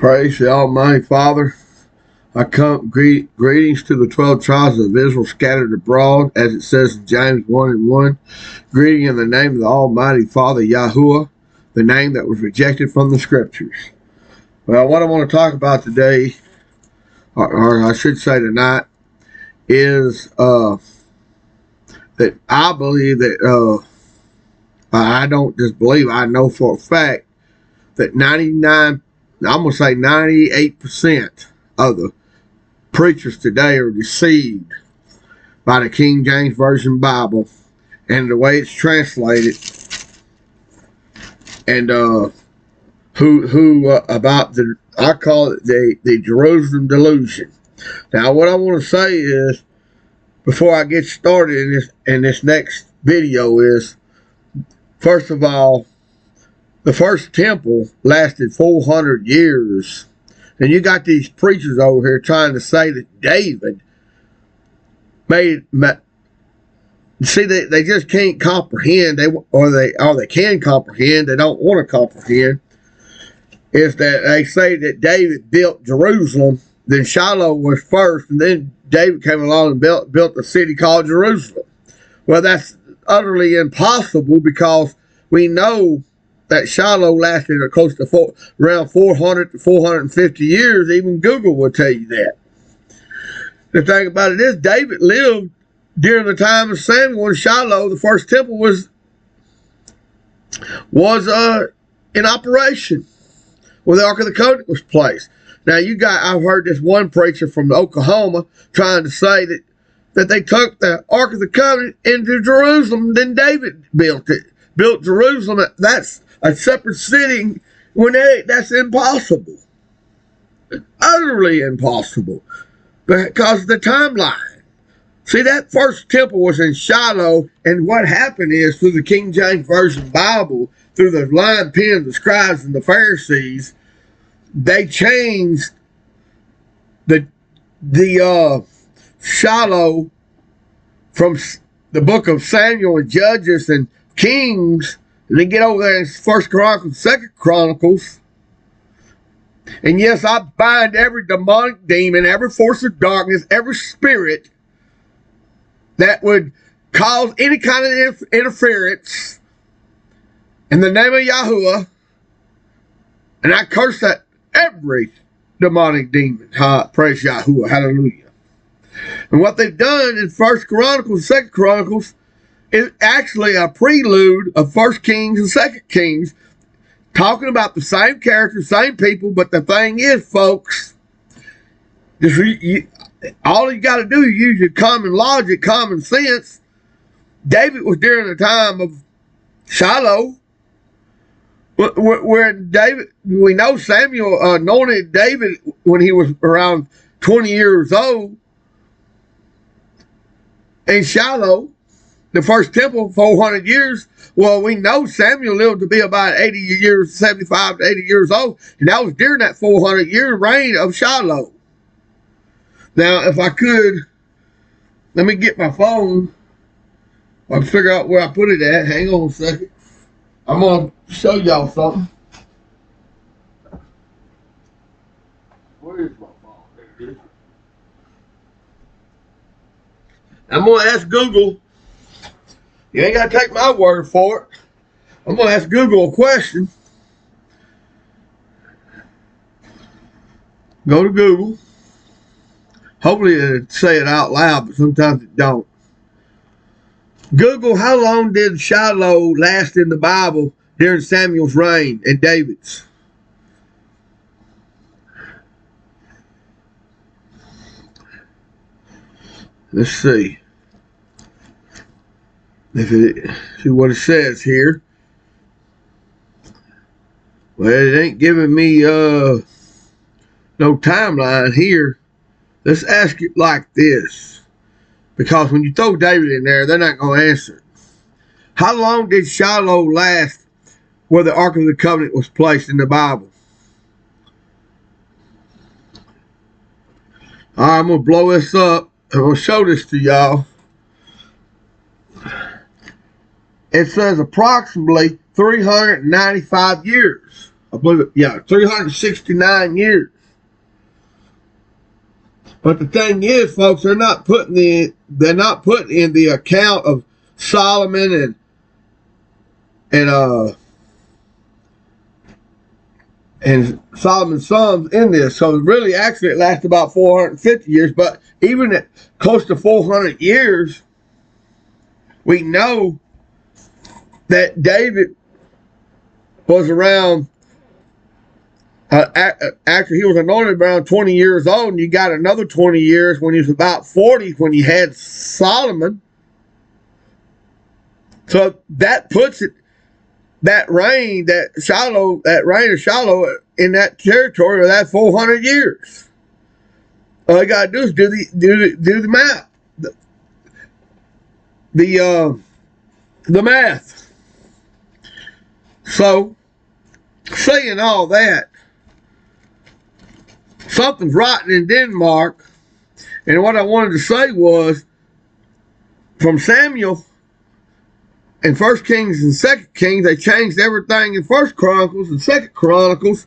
Praise the Almighty Father. I come greetings to the 12 tribes of Israel scattered abroad, as it says in James 1:1. Greeting in the name of the Almighty Father Yahuwah, the name that was rejected from the Scriptures. Well, what I want to talk about today, or I should say tonight, is that I believe that I don't just believe, I know for a fact that 98% of the preachers today are deceived by the King James Version Bible and the way it's translated, and about the, I call it the Jerusalem delusion. Now, what I want to say is, before I get started in this next video, is first of all, the first temple lasted 400 years. And you got these preachers over here trying to say that David see, they just can't comprehend, or they can comprehend, they don't want to comprehend, is that they say that David built Jerusalem, then Shilo was first, and then David came along and built a city called Jerusalem. Well, that's utterly impossible, because we know that Shilo lasted close to around 400 to 450 years. Even Google will tell you that. The thing about it is, David lived during the time of Samuel, and Shilo, the first temple, was in operation, where the Ark of the Covenant was placed. Now, I've heard this one preacher from Oklahoma trying to say that they took the Ark of the Covenant into Jerusalem, then David built Jerusalem. That's a separate city. That's impossible. Utterly impossible. Because of the timeline. See, that first temple was in Shilo, and what happened is, through the King James Version Bible, through the line pen of the scribes and the Pharisees, they changed the Shilo from the book of Samuel and Judges and Kings, and then get over there in 1 Chronicles, 2 Chronicles. And yes, I bind every demonic demon, every force of darkness, every spirit that would cause any kind of interference in the name of Yahuwah. And I curse that every demonic demon. Praise Yahuwah. Hallelujah. And what they've done in 1 Chronicles, 2 Chronicles, is actually a prelude of 1 Kings and 2 Kings, talking about the same characters, same people. But the thing is, folks, all you got to do is use your common logic, common sense. David was during the time of Shilo, where David, we know Samuel anointed David when he was around 20 years old. In Shilo, the first temple, 400 years. Well, we know Samuel lived to be about 80 years, 75 to 80 years old. And that was during that 400-year reign of Shilo. Now, if I could, let me get my phone. I'll figure out where I put it at. Hang on a second. I'm going to show y'all something. Where is my phone? There it is. I'm going to ask Google. You ain't got to take my word for it. I'm going to ask Google a question. Go to Google. Hopefully it'll say it out loud, but sometimes it don't. Google, how long did Shilo last in the Bible during Samuel's reign and David's? Let's see. See what it says here. Well, it ain't giving me no timeline here. Let's ask it like this, because when you throw David in there, they're not going to answer it. How long did Shilo last where the Ark of the Covenant was placed in the Bible? All right, I'm going to blow this up. I'm going to show this to y'all. It says approximately 395 years. I believe it, 369 years. But the thing is, folks, they're not putting in the account of Solomon and Solomon's sons in this. So really, actually, it lasts about 450 years. But even at close to 400 years, we know that David was around, after he was anointed, around 20 years old, and you got another 20 years when he was about 40 when he had Solomon. So that puts it, that reign of Shilo in that territory of that 400 years. All you gotta do is do the math, the math. So, saying all that, something's rotten in Denmark, and what I wanted to say was, from Samuel in 1 Kings and 2 Kings, they changed everything in 1 Chronicles and 2 Chronicles,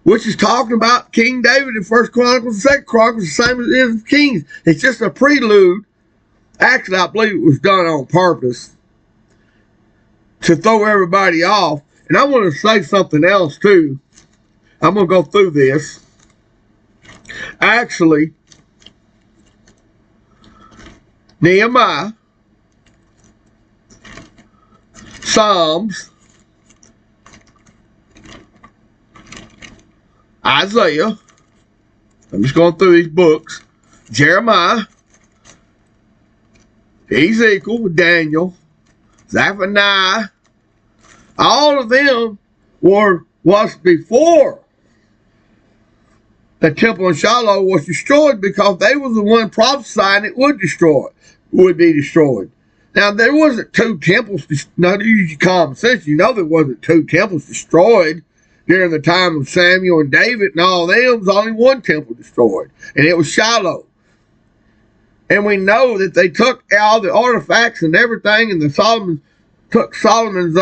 which is talking about King David in 1 Chronicles and 2 Chronicles, the same as it is in Kings. It's just a prelude. Actually, I believe it was done on purpose to throw everybody off. And I want to say something else, too. I'm going to go through this. Actually, Nehemiah, Psalms, Isaiah, I'm just going through these books, Jeremiah, Ezekiel, Daniel, Zephaniah, all of them was before the temple in Shiloh was destroyed, because they were the one prophesying it would be destroyed. Now, there wasn't two temples. Now, to use your common sense, you know there wasn't two temples destroyed during the time of Samuel and David and all them. There was only one temple destroyed, and it was Shiloh. And we know that they took all the artifacts and everything, and took Solomon's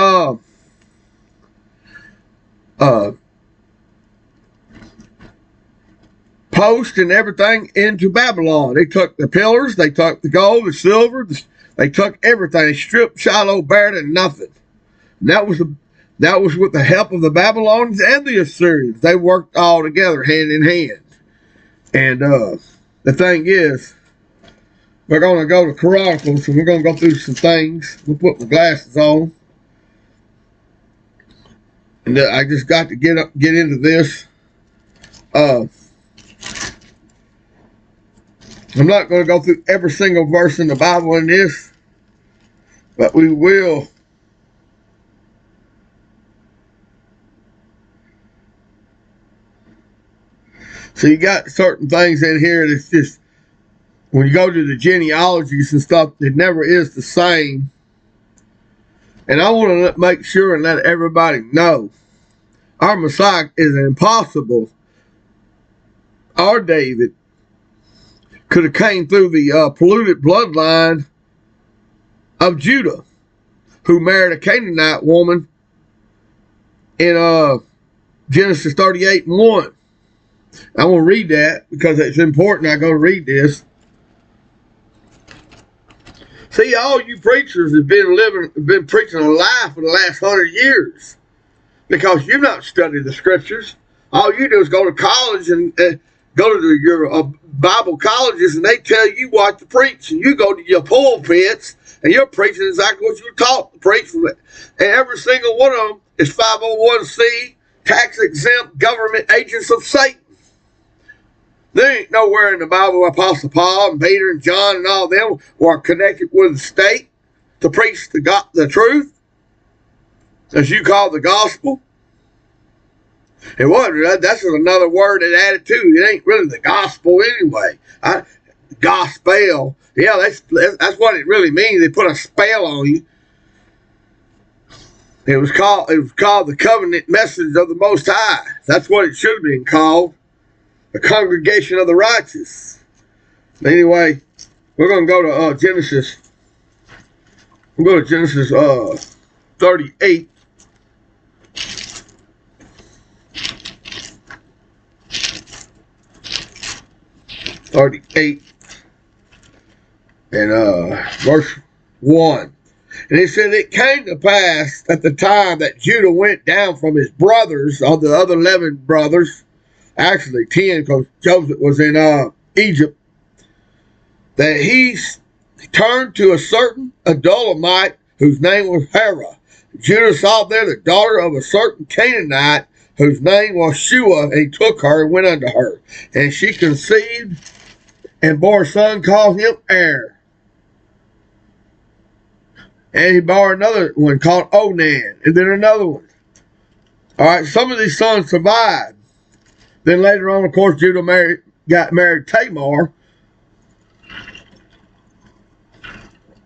post and everything into Babylon. They took the pillars, they took the gold, the silver, they took everything. They stripped Shiloh bare to nothing. And that was with the help of the Babylonians and the Assyrians. They worked all together, hand in hand. And the thing is, we're going to go to Chronicles, and we're going to go through some things. We'll put my glasses on. And I just got to get into this. I'm not going to go through every single verse in the Bible in this, but we will. So you got certain things in here that's just, when you go to the genealogies and stuff, it never is the same. And I want to make sure and let everybody know, our Messiah is impossible. Our David could have came through the polluted bloodline of Judah, who married a Canaanite woman in Genesis 38:1. I want to read that because it's important. I go to read this. See, all you preachers have been preaching a lie for the last 100 years because you've not studied the scriptures. All you do is go to college and go to your Bible colleges, and they tell you what to preach, and you go to your pulpits and you're preaching exactly what you were taught to preach from it. And every single one of them is 501c, tax exempt government agents of Satan. There ain't nowhere in the Bible where Apostle Paul and Peter and John and all them were connected with the state to preach the truth, as you call the gospel. It wasn't. That's another word that added to. It ain't really the gospel anyway. Gospel. Yeah, that's what it really means. They put a spell on you. It was called the covenant message of the Most High. That's what it should have been called. The congregation of the righteous. Anyway, we're going to go to Genesis. We'll go to Genesis 38. 38 and verse 1. And it said, it came to pass at the time that Judah went down from his brothers, of the other 11 brothers, actually 10, because Joseph was in Egypt, that he turned to a certain Adullamite whose name was Hera. Judah saw there the daughter of a certain Canaanite whose name was Shilo, and he took her and went unto her. And she conceived and bore a son, called him Er. And he bore another one called Onan, and then another one. All right, some of these sons survived. Then later on, of course, Judah got married Tamar.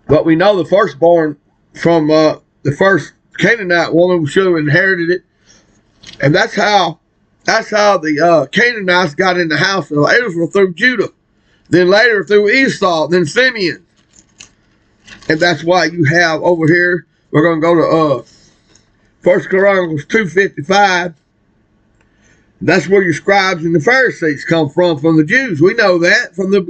But we know the firstborn from the first Canaanite woman should have inherited it. And that's how the Canaanites got in the house of Israel, through Judah. Then later through Esau, then Simeon. And that's why you have over here, we're going to go to 1 Chronicles 2:55. That's where your scribes and the Pharisees come from the Jews. We know that from the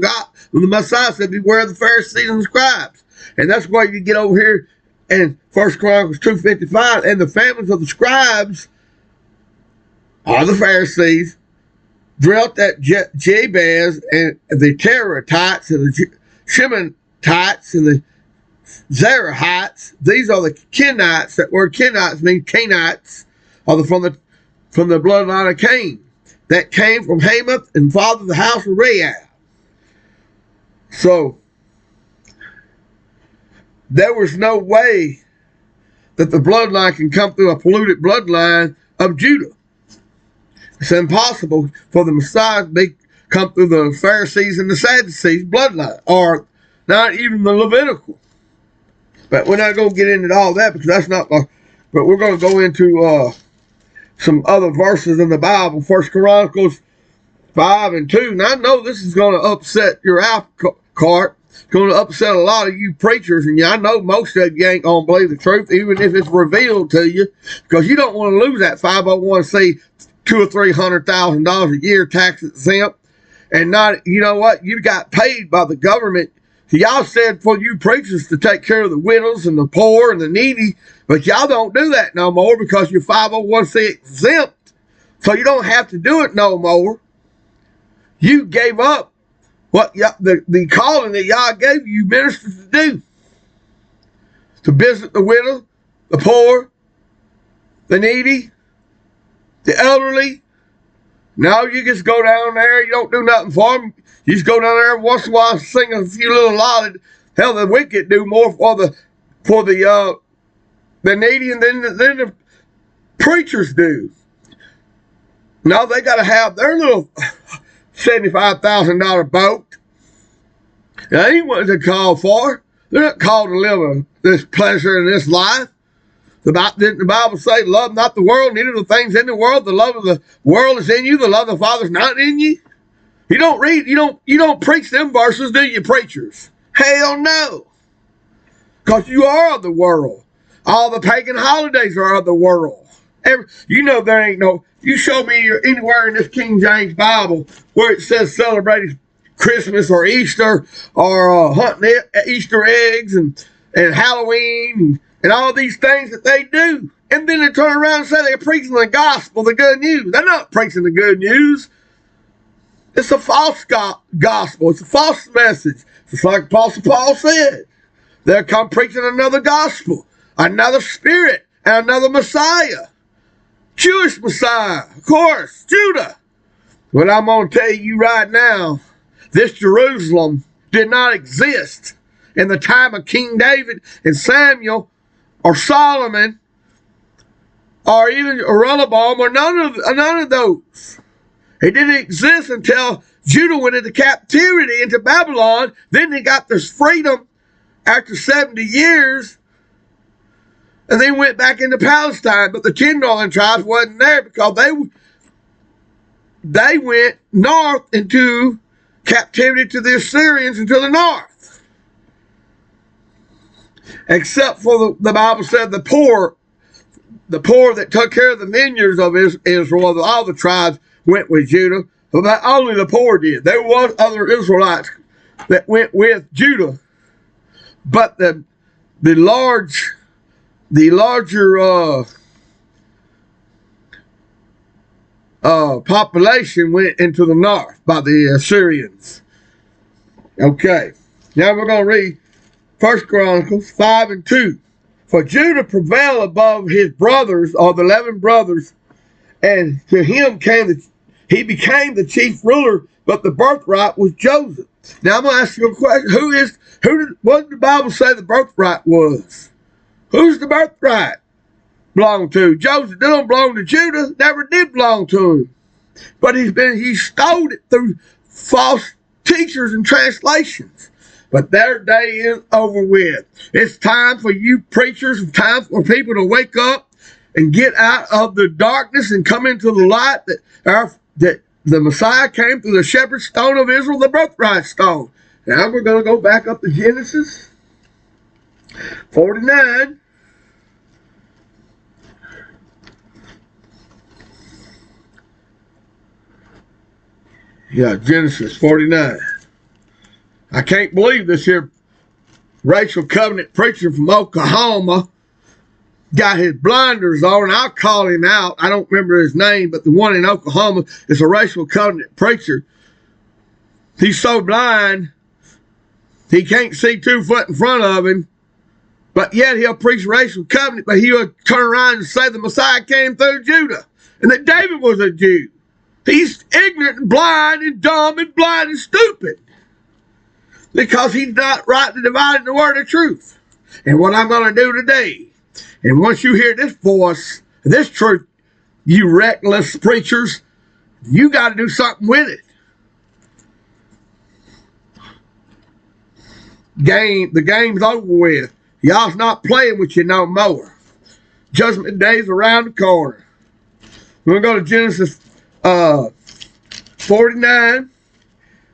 Messiah said, beware of the Pharisees and the scribes. And that's why you get over here in 1 Chronicles 2:55, and the families of the scribes are the Pharisees, dwelt at Jabez, and the Terahtites and the Shemonites and the Zerahites. These are the Kenites. That word Kenites means Canaanites, are from the bloodline of Cain, that came from Hamath and fathered the house of Rahab. So there was no way that the bloodline can come through a polluted bloodline of Judah. It's impossible for the Messiah to come through the Pharisees and the Sadducees bloodline, or not even the Levitical. But we're not going to get into all that, because that's not. But we're going to go into some other verses in the Bible. 1 Chronicles 5:2. And I know this is going to upset your apple cart. It's going to upset a lot of you preachers, and I know most of you ain't going to believe the truth, even if it's revealed to you, because you don't want to lose that 501c $200,000 or $300,000 a year tax exempt, and not, you know what, you got paid by the government. So y'all said for you preachers to take care of the widows and the poor and the needy, but y'all don't do that no more because you're 501c exempt, so you don't have to do it no more. You gave up what the calling that y'all gave you ministers to do, to visit the widow, the poor, the needy, the elderly. Now you just go down there, you don't do nothing for them. You just go down there every once in a while and sing a few little lollies. Hell, the wicked do more for the needy than the preachers do. Now they got to have their little $75,000 boat. That ain't what they're called for. They're not called to live this pleasure in this life. Didn't the Bible say, love not the world, neither the things in the world? The love of the world is in you, the love of the Father's not in you. You don't preach them verses, do you, preachers? Hell no. Because you are of the world. All the pagan holidays are of the world. There ain't no, you show me anywhere in this King James Bible where it says celebrating Christmas or Easter or hunting Easter eggs and Halloween and all these things that they do. And then they turn around and say they're preaching the gospel, the good news. They're not preaching the good news. It's a false gospel. It's a false message. Just like Apostle Paul said. They'll come preaching another gospel, another spirit, and another Messiah. Jewish Messiah, of course, Judah. But I'm going to tell you right now, this Jerusalem did not exist in the time of King David and Samuel or Solomon or even Rehoboam or none of those. It didn't exist until Judah went into captivity into Babylon. Then they got this freedom after 70 years. And they went back into Palestine. But the 10 northern tribes wasn't there because they went north into captivity to the Assyrians into the north. Except for the Bible said the poor that took care of the vineyards of Israel, of all the tribes, went with Judah. But only the poor did. There was other Israelites that went with Judah, but the larger population went into the north by the Assyrians. Okay, now we're going to read 1 Chronicles 5 and 2. For Judah prevailed above his brothers, or the 11 brothers, and to him he became the chief ruler, but the birthright was Joseph. Now I'm going to ask you a question. What did the Bible say the birthright was? Who's the birthright belong to? Joseph didn't belong to Judah, never did belong to him. But he stole it through false teachers and translations. But their day is over with. It's time for you preachers, it's time for people to wake up and get out of the darkness and come into the light that the Messiah came through the shepherd stone of Israel, the birthright stone. Now we're going to go back up to Genesis 49. Yeah, Genesis 49. I can't believe this here racial covenant preacher from Oklahoma got his blinders on. I'll call him out. I don't remember his name, but the one in Oklahoma is a racial covenant preacher. He's so blind, he can't see 2 foot in front of him, but yet he'll preach racial covenant, but he'll turn around and say the Messiah came through Judah and that David was a Jew. He's ignorant and blind and dumb and blind and stupid because he's not rightly dividing the word of truth. And what I'm going to do today, and once you hear this voice, this truth, you reckless preachers, you got to do something with it. The game's over with. Y'all's not playing with you no more. Judgment day's around the corner. We're going to go to Genesis 49.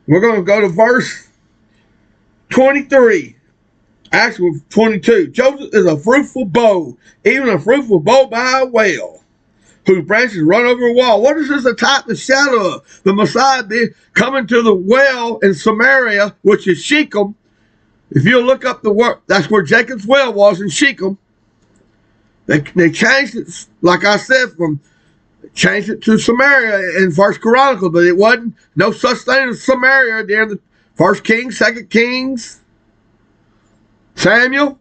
We're going to go to verse 23. Actually, 22. Joseph is a fruitful bow, even a fruitful bow by a well, whose branches run over a wall. What is this a type of shadow of? The Messiah did coming to the well in Samaria, which is Shechem. If you look up the word, that's where Jacob's well was in Shechem. They changed it, like I said, changed it to Samaria in 1 Chronicles, but it wasn't no such thing as Samaria during the 1 Kings, 2 Kings, Samuel.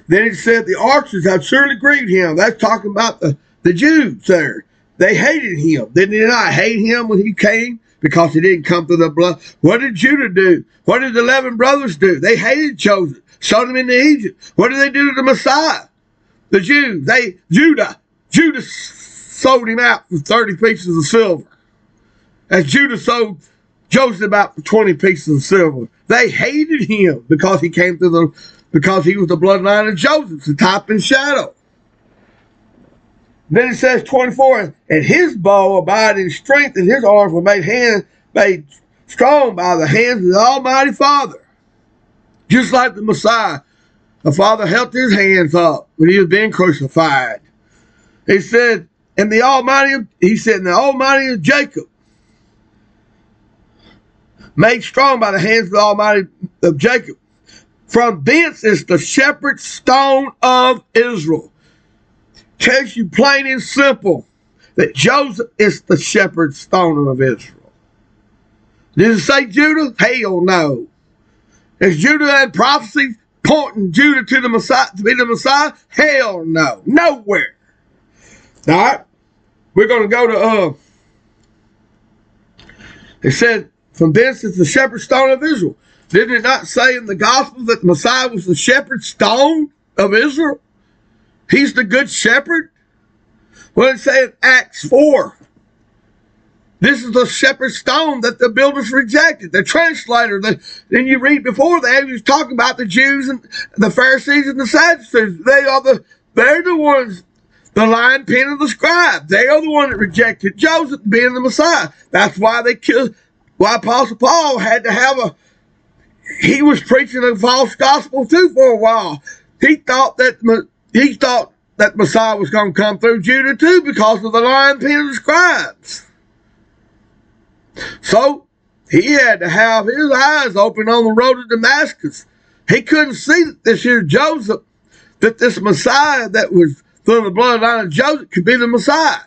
Then it said the archers had surely grieved him. That's talking about the Jews there. They hated him. Did they not hate him when he came? Because he didn't come through the blood. What did Judah do? What did the 11 brothers do? They hated Joseph, sold him into Egypt. What did they do to the Messiah? The Jews. Judah sold him out for 30 pieces of silver. As Judah sold Joseph out for 20 pieces of silver. They hated him because he came through because he was the bloodline of Joseph, the type and shadow. Then it says 24, and his bow abided in strength, and his arms were made strong by the hands of the Almighty Father. Just like the Messiah, the Father held his hands up when he was being crucified. He said, and the Almighty of Jacob, made strong by the hands of the Almighty of Jacob. From thence is the shepherd stone of Israel. Tells you plain and simple that Joseph is the shepherd stone of Israel. Did it say Judah? Hell no. Is Judah had prophecy pointing Judah to the Messiah to be the Messiah? Hell no. Nowhere. All right. We're going to go to it said, from this is the shepherd stone of Israel. Didn't it not say in the gospel that the Messiah was the shepherd stone of Israel? He's the good shepherd. Well, it say in Acts 4. This is the shepherd stone that the builders rejected. The translator, then you read before that, he was talking about the Jews and the Pharisees and the Sadducees. They're the ones, the lion pen of the scribe. They are the one that rejected Joseph being the Messiah. That's why why Apostle Paul had to have he was preaching a false gospel too for a while. He thought that Messiah was going to come through Judah too because of the lion pen of the scribes. So he had to have his eyes open on the road to Damascus. He couldn't see that this here Joseph, that this Messiah that was through the bloodline of Joseph could be the Messiah.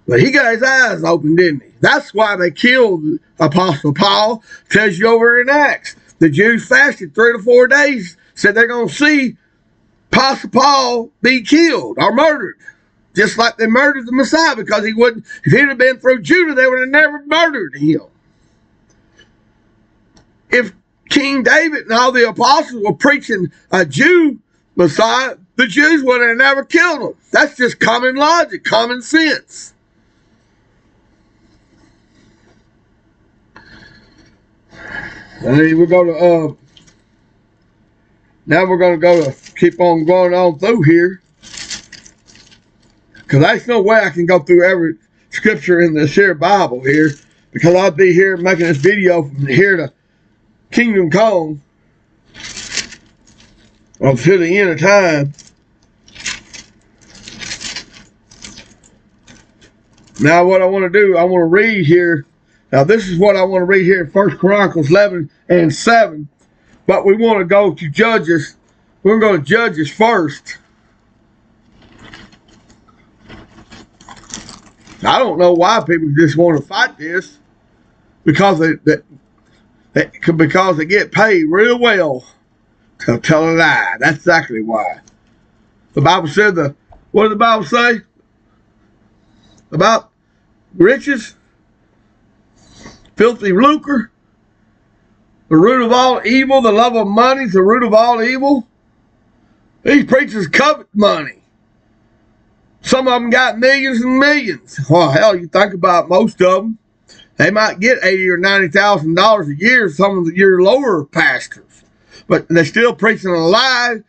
But he got his eyes open, didn't he? That's why they killed Apostle Paul. Tells you over in Acts. The Jews fasted 3 to 4 days, said they're going to see Apostle Paul be killed or murdered. Just like they murdered the Messiah, because he wouldn't, if he'd have been through Judah, they would have never murdered him. If King David and all the apostles were preaching a Jew Messiah, the Jews would have never killed him. That's just common logic, common sense. And then we're going to, now we're going to go to keep on going on through here. Because there's no way I can go through every scripture in this here Bible here. Because I'd be here making this video from here to Kingdom Come. Or to the end of time. Now what I want to do, I want to read here. Now this is what I want to read here in 1 Chronicles 11 and 7. But we want to go to Judges. We're going to go to Judges first. I don't know why people just want to fight this. Because because they get paid real well to tell a lie. That's exactly why. The Bible said what did the Bible say? About riches? Filthy lucre, the root of all evil, the love of money is the root of all evil. These preachers covet money. Some of them got millions and millions. Well, hell, you think about most of them. They might get $80,000 or $90,000 a year, some of your lower pastors. But they're still preaching a lie.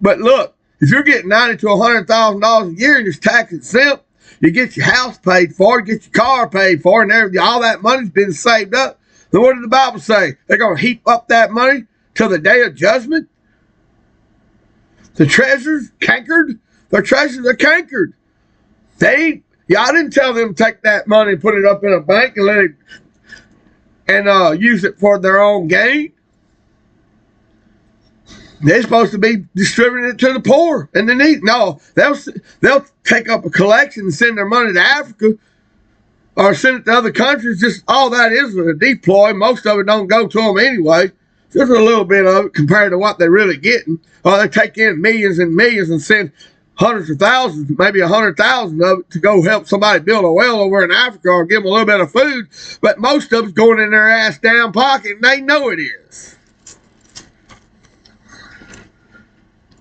But look, if you're getting $90,000 to $100,000 a year and you're tax exempt, you get your house paid for, you get your car paid for, and all that money's been saved up. Then what did the Bible say? They're going to heap up that money till the day of judgment? The treasures cankered? Their treasures are cankered. I didn't tell them to take that money and put it up in a bank and let it and use it for their own gain. They're supposed to be distributing it to the poor and the needy. No, they'll take up a collection and send their money to Africa or send it to other countries. Just all that is a deploy. Most of it don't go to them anyway. Just a little bit of it compared to what they're really getting. Or they take in millions and millions and send hundreds of thousands, maybe 100,000 of it to go help somebody build a well over in Africa or give them a little bit of food. But most of it's going in their ass down pocket, and they know it is.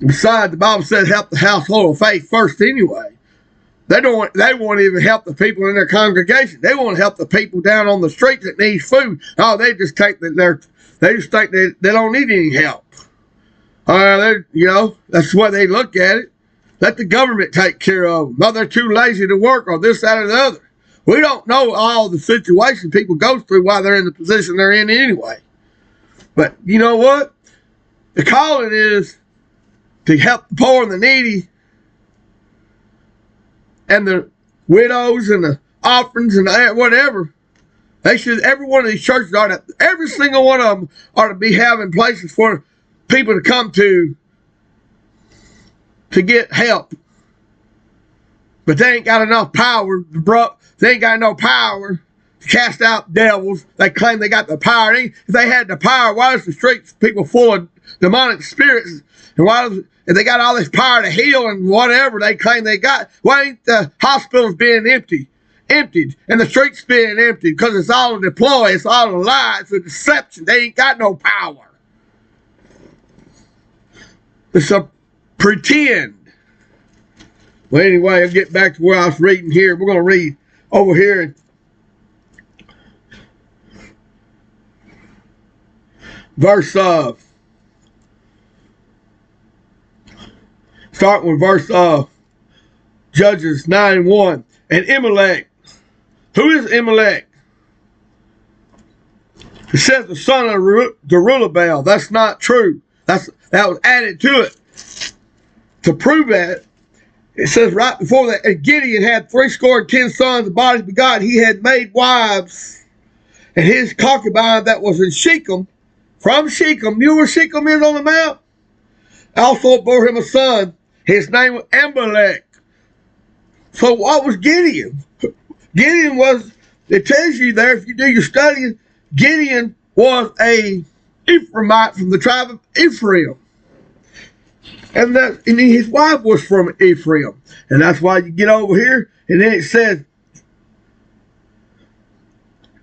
Besides, the Bible says help the household of faith first anyway. They won't even help the people in their congregation. They won't help the people down on the street that need food. Oh, they just think that they just think they don't need any help. That's the way they look at it. Let the government take care of them. No, they're too lazy to work or this, that, or the other. We don't know all the situations people go through while they're in the position they're in anyway. But you know what? The calling is to help the poor and the needy and the widows and the orphans and whatever. Every one of these churches every single one of them ought to be having places for people to come to get help. But they ain't got enough power, they ain't got no power to cast out devils. They claim they got the power. If they had the power, why is the streets people full of demonic spirits? And if they got all this power to heal and whatever they claim they got, why ain't the hospitals being emptied, and the streets being emptied? Because it's all a deploy, it's all a lie, it's a deception. They ain't got no power. It's a pretend. Well, anyway, I'll get back to where I was reading here. We're going to read over here in verse starting with verse Judges 9:1. And Imelech. Who is Imelech? It says the son of Jerubbaal. That's not true. That was added to it. To prove that, it says right before that, and Gideon had 70 sons, the bodies begot. He had made wives and his concubine that was in Shechem, from Shechem, you know where Shechem is on the map? Also bore him a son. His name was Amalek. So what was Gideon? Gideon was, it tells you there, if you do your studying, Gideon was a Ephraimite from the tribe of Ephraim. And his wife was from Ephraim. And that's why you get over here, and then it says,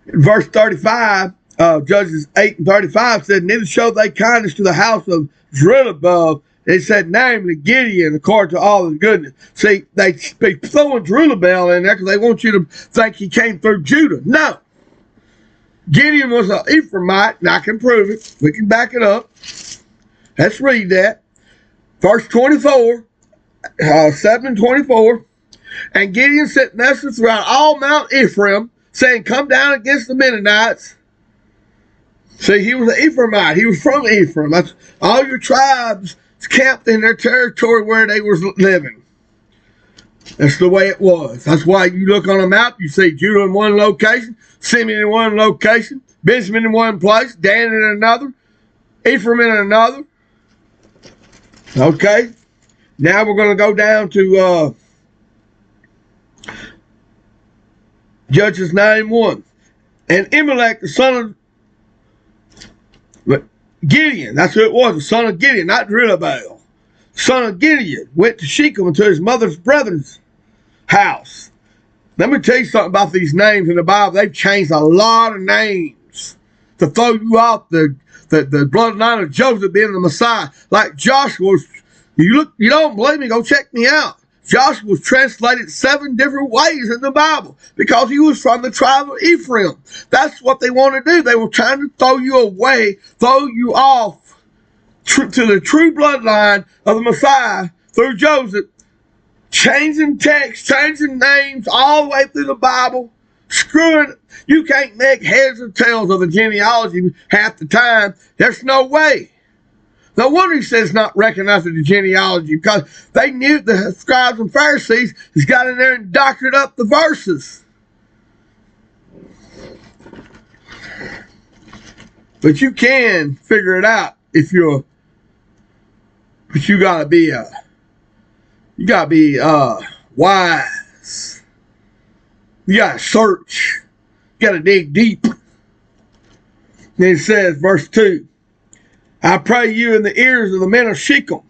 in verse 35, Judges 8 and 35 said, neither show they kindness to the house of Jerubbaal. It said, namely, Gideon, according to all his goodness. See, they be throwing Jerubbaal in there because they want you to think he came through Judah. No. Gideon was an Ephraimite, and I can prove it. We can back it up. Let's read that. Verse 24, 7 and 24. And Gideon sent messengers throughout all Mount Ephraim, saying, come down against the Mennonites. See, he was an Ephraimite. He was from Ephraim. That's all your tribes camped in their territory where they was living. That's the way it was. That's why you look on a map, you see Judah in one location, Simeon in one location, Benjamin in one place, Dan in another, Ephraim in another. Okay. Now we're going to go down to Judges 9:1. And Amalek, the son of Gideon, that's who it was, the son of Gideon, not Jerubbaal. Son of Gideon went to Shechem to his mother's brethren's house. Let me tell you something about these names in the Bible. They've changed a lot of names to throw you off the bloodline of Joseph being the Messiah. Like Joshua, you don't believe me, go check me out. Joshua was translated 7 different ways in the Bible because he was from the tribe of Ephraim. That's what they want to do. They were trying to throw you away, throw you off to the true bloodline of the Messiah through Joseph, changing text, changing names all the way through the Bible, screwing. You can't make heads or tails of the genealogy half the time. There's no way. No wonder he says not recognizing the genealogy, because they knew the scribes and Pharisees has got in there and doctored up the verses. But you can figure it out if you're, but you gotta be wise. You gotta search. You gotta dig deep. Then it says, verse 2. I pray you in the ears of the men of Shechem,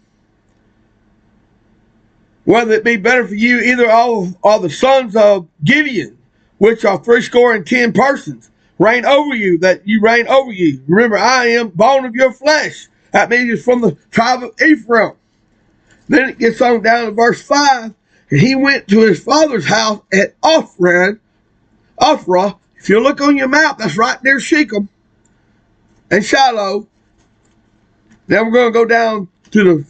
whether it be better for you either all the sons of Gideon, which are 70 persons, reign over you, that you reign over you. Remember, I am bone of your flesh. That means it's from the tribe of Ephraim. Then it gets on down to verse 5. And he went to his father's house at Ophrah. If you look on your map, that's right near Shechem and Shilo. Now we're going to go down to the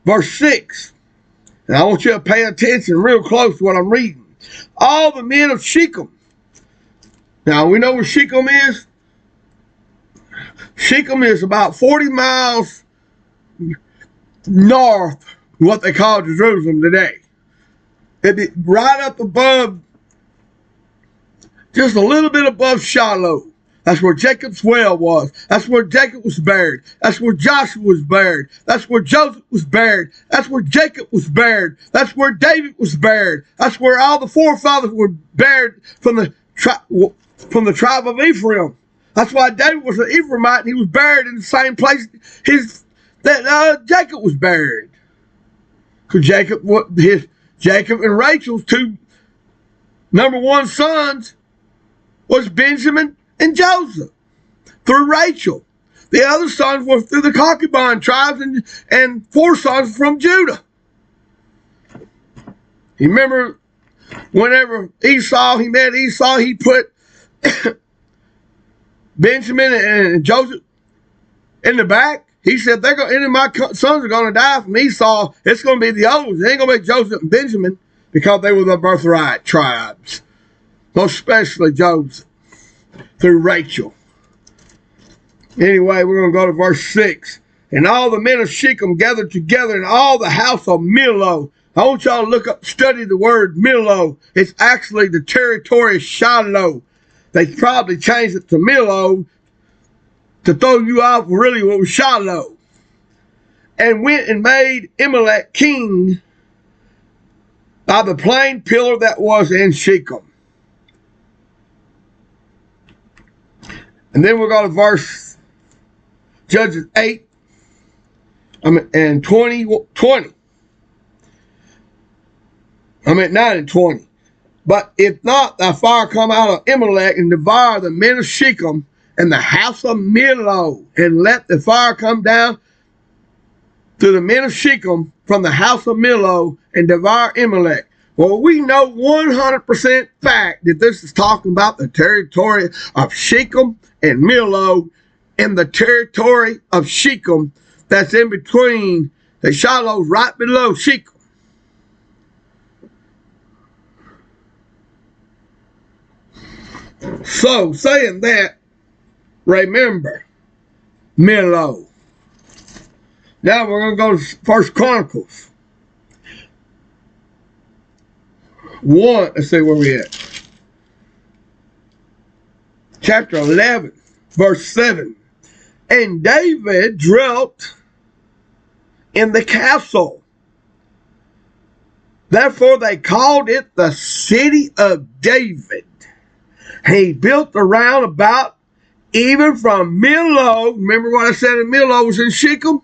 verse 6. And I want you to pay attention real close to what I'm reading. All the men of Shechem. Now we know where Shechem is. Shechem is about 40 miles north of what they call Jerusalem today. It'd be right up above, just a little bit above Shilo. That's where Jacob's well was. That's where Jacob was buried. That's where Joshua was buried. That's where Joseph was buried. That's where Jacob was buried. That's where David was buried. That's where all the forefathers were buried from the tribe of Ephraim. That's why David was an Ephraimite, and he was buried in the same place that Jacob was buried. Because Jacob and Rachel's two number one sons was Benjamin and Joseph through Rachel. The other sons were through the concubine tribes, and 4 sons from Judah. You remember whenever he met Esau, he put Benjamin and Joseph in the back. He said, any of my sons are going to die from Esau. It's going to be the others. It ain't going to be Joseph and Benjamin, because they were the birthright tribes. Most especially Joseph through Rachel. Anyway, we're going to go to verse 6. And all the men of Shechem gathered together in all the house of Millo. I want y'all to study the word Millo. It's actually the territory of Shilo. they probably changed it to Millo to throw you off really what was Shilo. And went and made Amalek king by the plain pillar that was in Shechem. And then we'll go to verse Judges 8 and 20. 9 and 20. But if not, thy fire come out of Amalek and devour the men of Shechem and the house of Millo, and let the fire come down to the men of Shechem from the house of Millo and devour Amalek. Well, we know 100% fact that this is talking about the territory of Shechem and Millo, and the territory of Shechem that's in between, the Shiloh's right below Shechem. So, saying that, remember Millo. Now we're going to go to 1 Chronicles 1. Let's see where we at. Chapter 11, verse 7. And David dwelt in the castle. Therefore they called it the city of David. He built around about, even from Millo. Remember what I said in Millo was in Shechem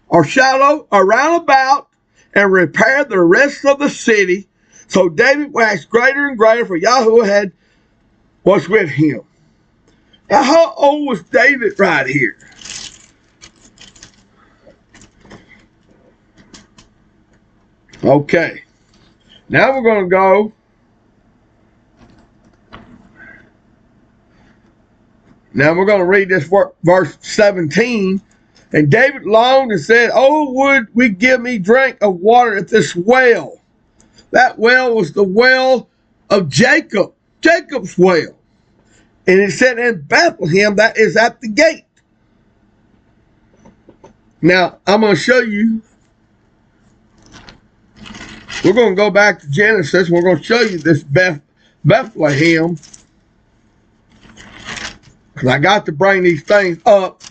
or Shiloh, around about, and repaired the rest of the city. So David waxed greater and greater, for Yahweh was with him. Now, how old was David right here? Okay. Now we're going to go. Now we're going to read this verse 17. And David longed and said, oh, would we give me drink of water at this well? That well was the well of Jacob, Jacob's well. And it said in Bethlehem, that is at the gate. Now, I'm going to show you. We're going to go back to Genesis. We're going to show you this Bethlehem. Because I got to bring these things up.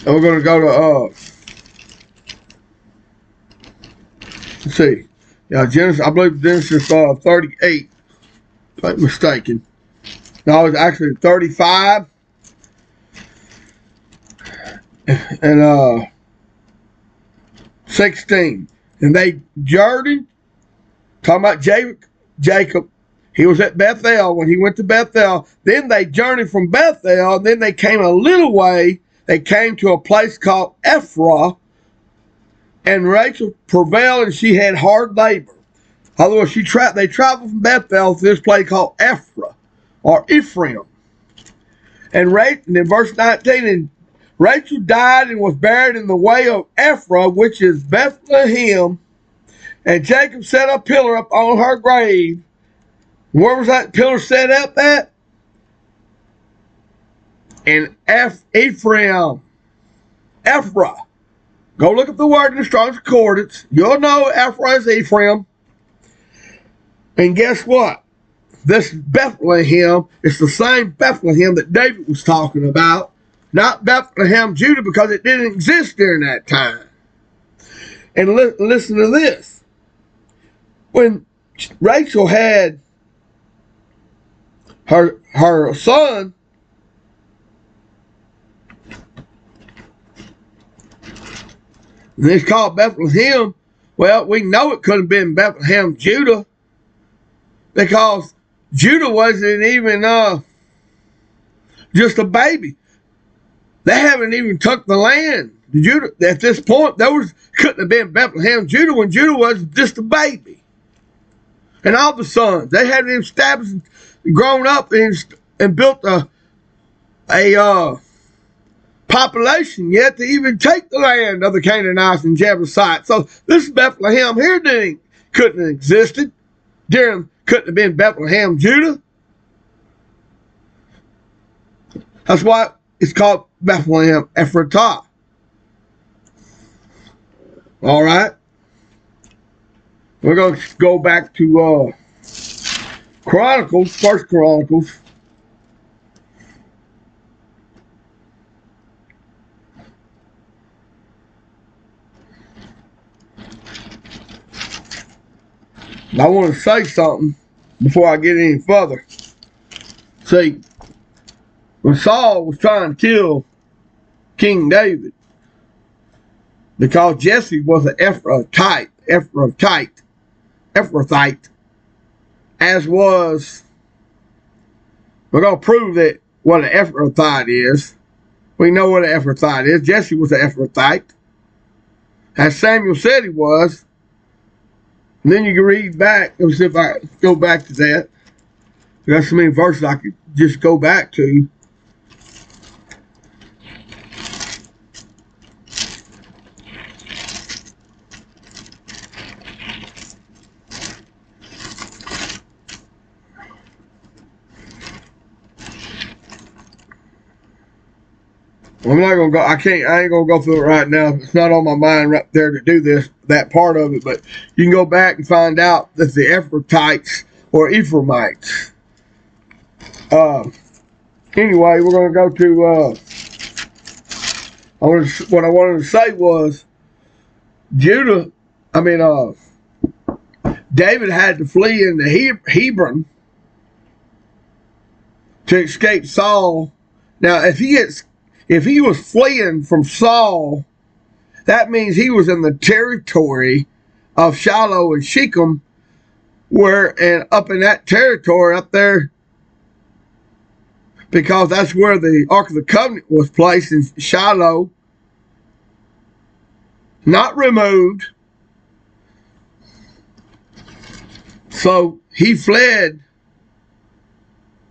And we're going to go to, let's see. Yeah, Genesis, I believe Genesis 38. If I'm mistaken. No, it's actually 35. And 16. And they journeyed, talking about Jacob. He was at Bethel when he went to Bethel. Then they journeyed from Bethel. And then they came a little way. They came to a place called Ephraim. And Rachel prevailed, and she had hard labor. Otherwise, they traveled from Bethel to this place called Ephraim, or Ephraim. And in verse 19, and Rachel died and was buried in the way of Ephraim, which is Bethlehem. And Jacob set a pillar up on her grave. Where was that pillar set up at? In Ephraim. Ephraim. Go look up the word in the Strong's Concordance. You'll know Ephraim is Ephraim. And guess what? This Bethlehem is the same Bethlehem that David was talking about. Not Bethlehem, Judah, because it didn't exist during that time. And listen to this. When Rachel had her son, and it's called Bethlehem, well, we know it couldn't have been Bethlehem, Judah, because Judah wasn't even just a baby. They haven't even took the land. Judah, at this point, couldn't have been Bethlehem, Judah, when Judah was just a baby. And all the sons, they hadn't even established, grown up, and built a population yet to even take the land of the Canaanites and Jebusites. So this Bethlehem here couldn't have existed. Couldn't have been Bethlehem, Judah. That's why it's called Bethlehem Ephratah. All right. We're going to go back to Chronicles, First Chronicles. I want to say something before I get any further. See, when Saul was trying to kill King David, because Jesse was an Ephrathite, as was, we're going to prove that what an Ephrathite is. We know what an Ephrathite is. Jesse was an Ephrathite, as Samuel said he was. And then you can read back. Let's see if I go back to that. There's so many verses I could just go back to. I'm not gonna go. I ain't gonna go through it right now. It's not on my mind right there to do that part of it. But you can go back and find out that the Ephrathites or Ephraimites. Anyway, we're gonna go to. What I wanted to say was, David had to flee into Hebron to escape Saul. Now, if he was fleeing from Saul, that means he was in the territory of Shilo and Shechem, and up in that territory up there, because that's where the Ark of the Covenant was placed in Shilo, not removed. So he fled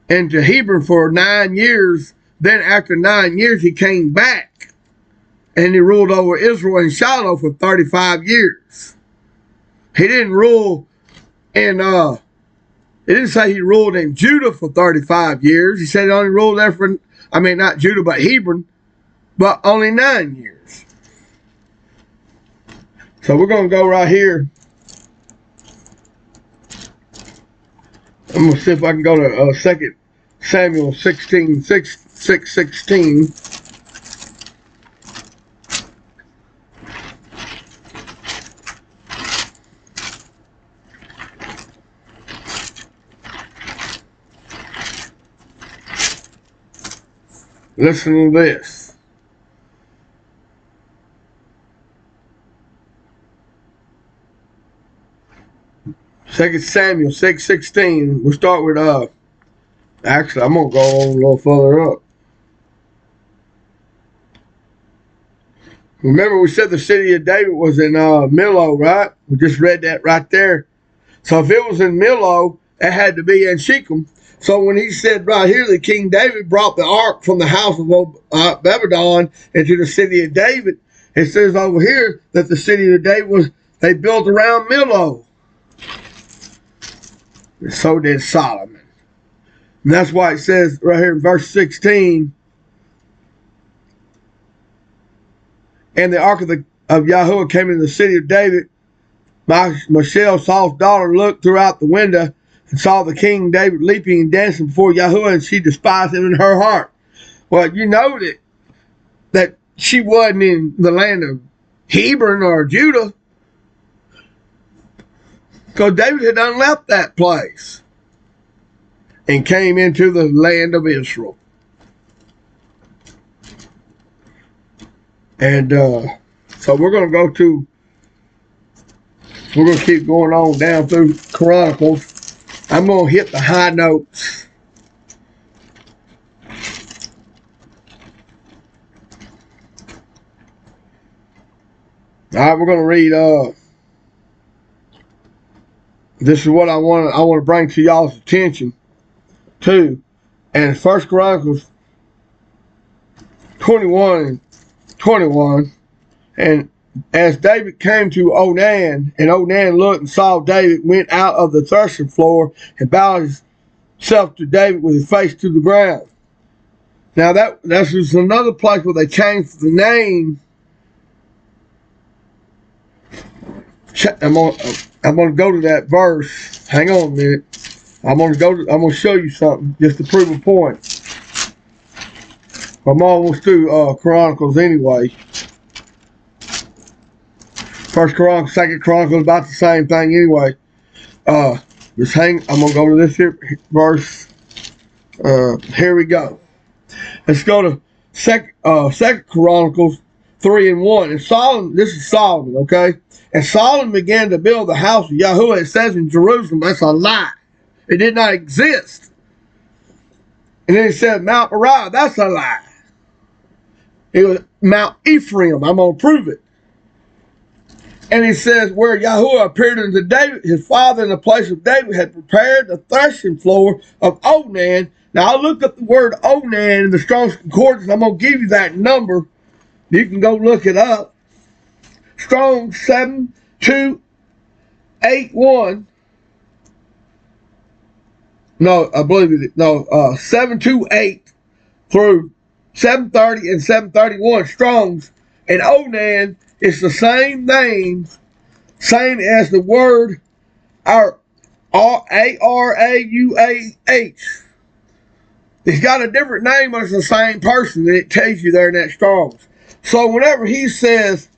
into Hebron for 9 years. Then after 9 years, he came back and he ruled over Israel and Shiloh for 35 years. He didn't rule in, it didn't say he ruled in Judah for 35 years. He said he only ruled there for, not Judah, but Hebron, but only 9 years. So we're going to go right here. I'm going to see if I can go to 2 Samuel 6:16. Listen to this. Second Samuel 6:16. We'll start with actually I'm gonna go on a little further up. Remember we said the city of David was in Millo, right? We just read that right there. So if it was in Millo, it had to be in Shechem. So when he said right here that King David brought the ark from the house of Obed-Edom into the city of David, it says over here that the city of David they built around Millo. And so did Solomon. And that's why it says right here in verse 16, and the ark of Yahuwah came into the city of David. Michelle, Saul's daughter, looked throughout the window and saw the king David leaping and dancing before Yahuwah, and she despised him in her heart. Well, you know that she wasn't in the land of Hebron or Judah, because David had done left that place and came into the land of Israel. And so we're going to keep going on down through Chronicles. I'm going to hit the high notes. All right, we're going to read. This is what I want to bring to y'all's attention too. And First Chronicles 21:21, and as David came to Onan, and Onan looked and saw David, went out of the threshing floor and bowed himself to David with his face to the ground. Now that's just another place where they changed the name I'm gonna go to that verse. Hang on a minute. I'm gonna show you something just to prove a point. I'm almost through Chronicles anyway. First Chronicles, Second Chronicles, about the same thing anyway. Just hang. I'm gonna go to this here verse. Here we go. Let's go to Second Chronicles 3:1. And Solomon, this is Solomon, okay? And Solomon began to build the house of Yahweh. It says in Jerusalem, that's a lie. It did not exist. And then it said Mount Moriah, that's a lie. It was Mount Ephraim. I'm going to prove it. And he says, where Yahweh appeared unto David, his father, in the place of David, had prepared the threshing floor of Onan. Now, I looked up the word Onan in the Strong's Concordance. I'm going to give you that number. You can go look it up. Strong 7281. No, I believe it. No, 728 through 730 and 731 Strongs. And Onan is the same name, same as the word Arauah. It's got a different name, but it's the same person, and it tells you there in that Strong's. So whenever he says,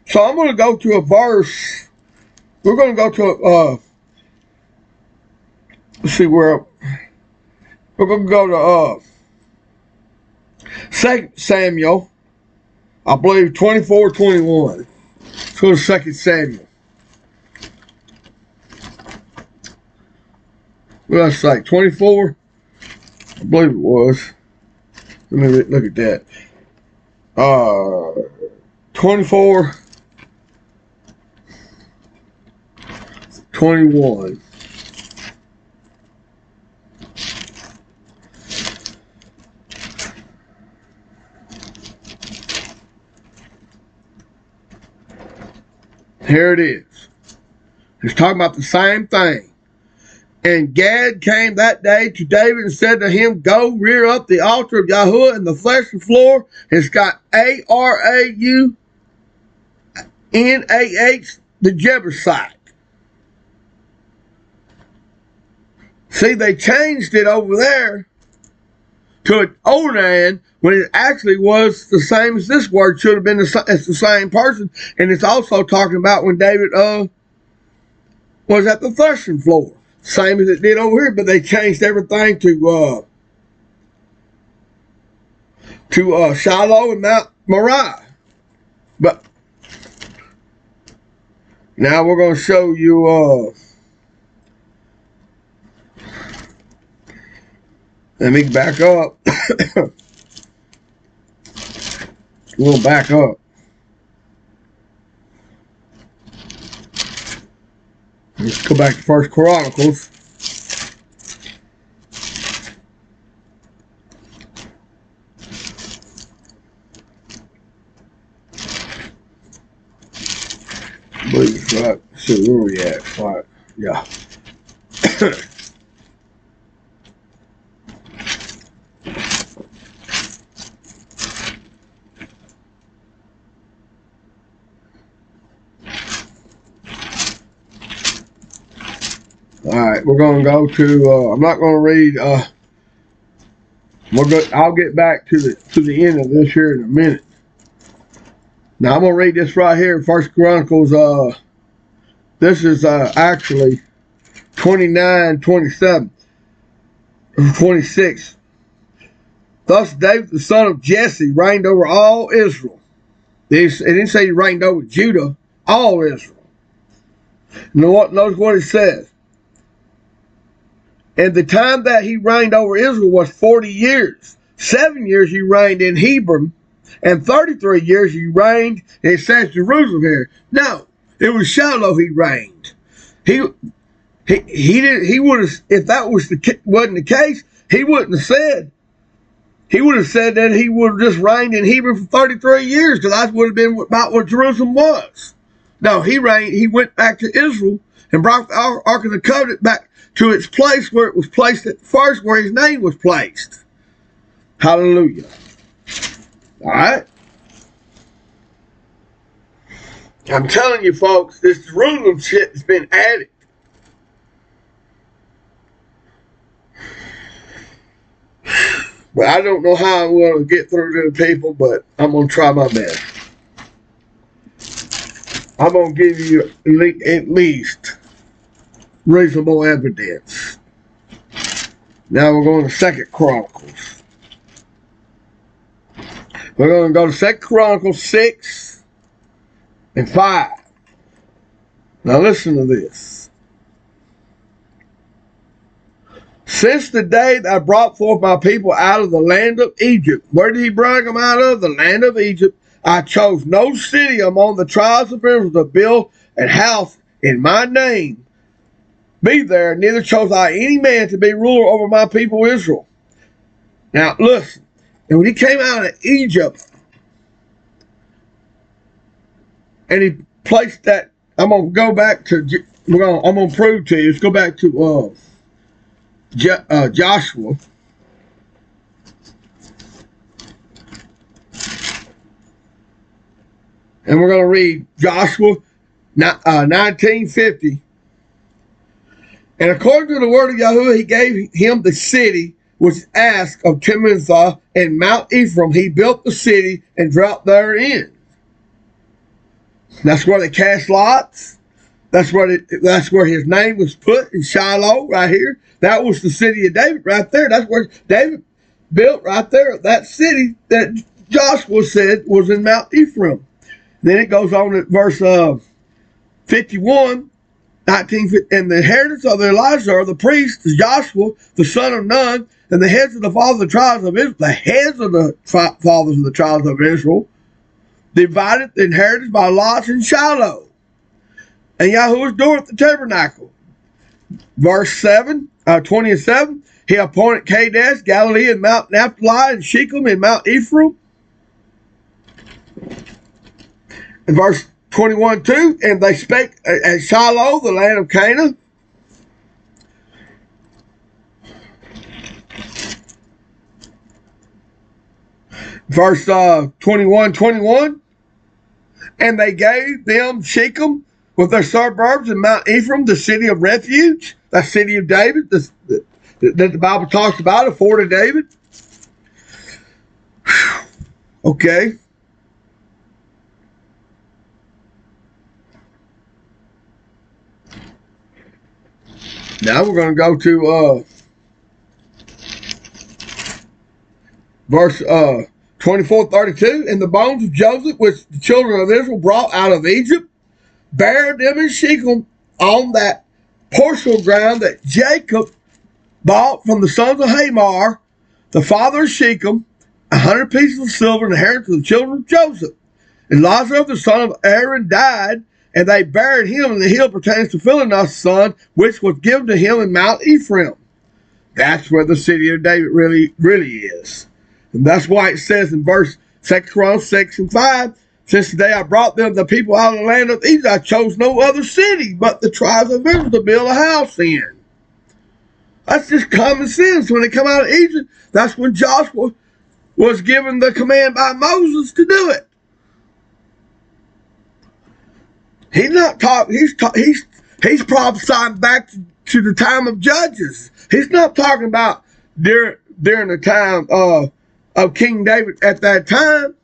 so I'm going to go to a verse. We're going to go to let's see where. We're going to go to 2 Samuel, I believe 24:21. Let's go to 2 Samuel. What did I say? 24? I believe it was. Let me look at that. 24:21. Here it is. It's talking about the same thing. And Gad came that day to David and said to him, go rear up the altar of Yahweh in the threshing floor. It's got Arauah, the Jebusite. See, they changed it over there to Onan when it actually was the same as this word. Should have been it's the same person. And it's also talking about when David was at the threshing floor. Same as it did over here, but they changed everything to Shilo and Mount Moriah. But now we're going to show you let me back up. We'll back up. Let's go back to First Chronicles. I believe it's right. So where we at? Right. Yeah. All right, we're going to go to. I'm not going to read. I'll get back to the end of this here in a minute. Now I'm going to read this right here, First Chronicles. This is actually 29, 27, 26. Thus David the son of Jesse reigned over all Israel. It didn't say he reigned over Judah, all Israel. Notice what it says. And the time that he reigned over Israel was 40 years. 7 years he reigned in Hebron, and 33 years he reigned, and it says Jerusalem here. No, it was Shilo he reigned. He would have, if that wasn't the case, he wouldn't have said. He would have said that he would have just reigned in Hebron for 33 years, because that would have been about what Jerusalem was. No, he went back to Israel and brought the Ark of the Covenant back to its place where it was placed at first, where his name was placed. Hallelujah. All right. I'm telling you, folks, this Jerusalem shit has been added. But I don't know how I'm going to get through to the people, but I'm going to try my best. I'm going to give you at least reasonable evidence. Now we're going to 2 Chronicles. We're going to go to 2 Chronicles 6 and 5. Now listen to this. Since the day that I brought forth my people out of the land of Egypt. Where did he bring them out of? The land of Egypt. I chose no city among the tribes of Israel to build an house in my name. Be there, neither chose I any man to be ruler over my people Israel. Now listen, and when he came out of Egypt, and he placed that, I'm gonna go back to, I'm gonna prove to you. Let's go back to Joshua. And we're going to read Joshua 19:50. And according to the word of Yahuwah, he gave him the city which is asked of Timnath and Mount Ephraim. He built the city and dwelt therein. That's where they cast lots. That's where his name was put in Shilo, right here. That was the city of David right there. That's where David built right there. That city that Joshua said was in Mount Ephraim. Then it goes on at verse 51, 19, and the inheritance of the Elijah, the priest, Joshua, the son of Nun, and the heads of the fathers of the tribes of Israel, the heads of the fathers of the tribes of Israel, divided the inheritance by lots in Shilo. And Yahuwah's door at the tabernacle. Verse 20 and 7, he appointed Kadesh, Galilee, and Mount Naphtali, and Shechem, and Mount Ephraim. In verse 21-2, and they spake at Shilo, the land of Canaan. Verse 21, and they gave them Shechem with their suburbs, and Mount Ephraim, the city of refuge, that city of David, that the Bible talks about, a fort of David. Okay. Now we're going to go to verse 24-32. And the bones of Joseph, which the children of Israel brought out of Egypt, buried them in Shechem on that parcel ground that Jacob bought from the sons of Hamor, the father of Shechem, 100 pieces of silver, and the inheritance of the children of Joseph. And Lazarus, the son of Aaron, died, and they buried him in the hill pertaining to Phinehas' son, which was given to him in Mount Ephraim. That's where the city of David really is. And that's why it says in verse 2 Chronicles 6 and 5, since the day I brought them, the people out of the land of Egypt, I chose no other city but the tribes of Israel to build a house in. That's just common sense. When they come out of Egypt, that's when Joshua was given the command by Moses to do it. He's not talking. He's prophesying back to the time of Judges. He's not talking about during the time of King David. At that time,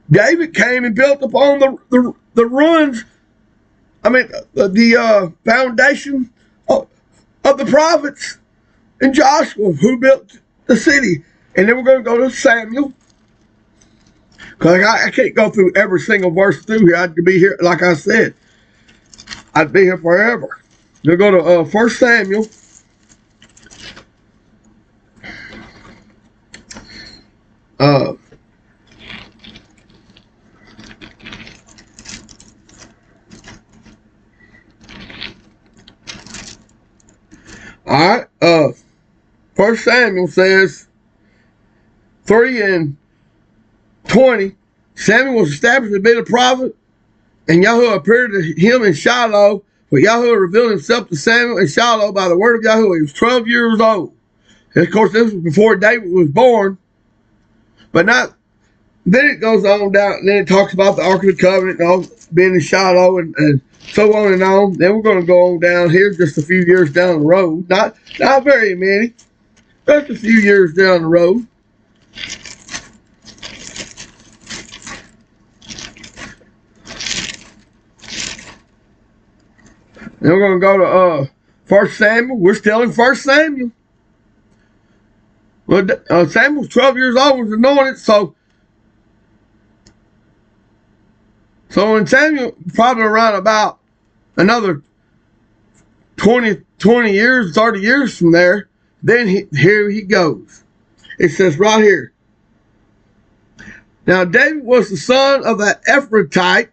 David came and built upon the ruins. I mean, the foundation of the prophets and Joshua, who built the city. And then we're going to go to Samuel. Because I can't go through every single verse through here. I'd be here, like I said, I'd be here forever. We'll go to 1 Samuel. All right. 1 Samuel says 3:20. Samuel was established to be the prophet, and Yahuwah appeared to him in Shilo. But Yahuwah revealed himself to Samuel in Shilo by the word of Yahuwah. He was 12 years old. And of course, this was before David was born. But not then it goes on down, and then it talks about the Ark of the Covenant and all being in Shilo and so on and on. Then we're going to go on down here just a few years down the road. Not very many, just a few years down the road. Then we're going to go to 1 Samuel. We're still in 1 Samuel. Well, Samuel's 12 years old, was anointed, so in Samuel, probably around about another 20 years, 30 years from there, then here he goes. It says right here, now David was the son of the Ephrathite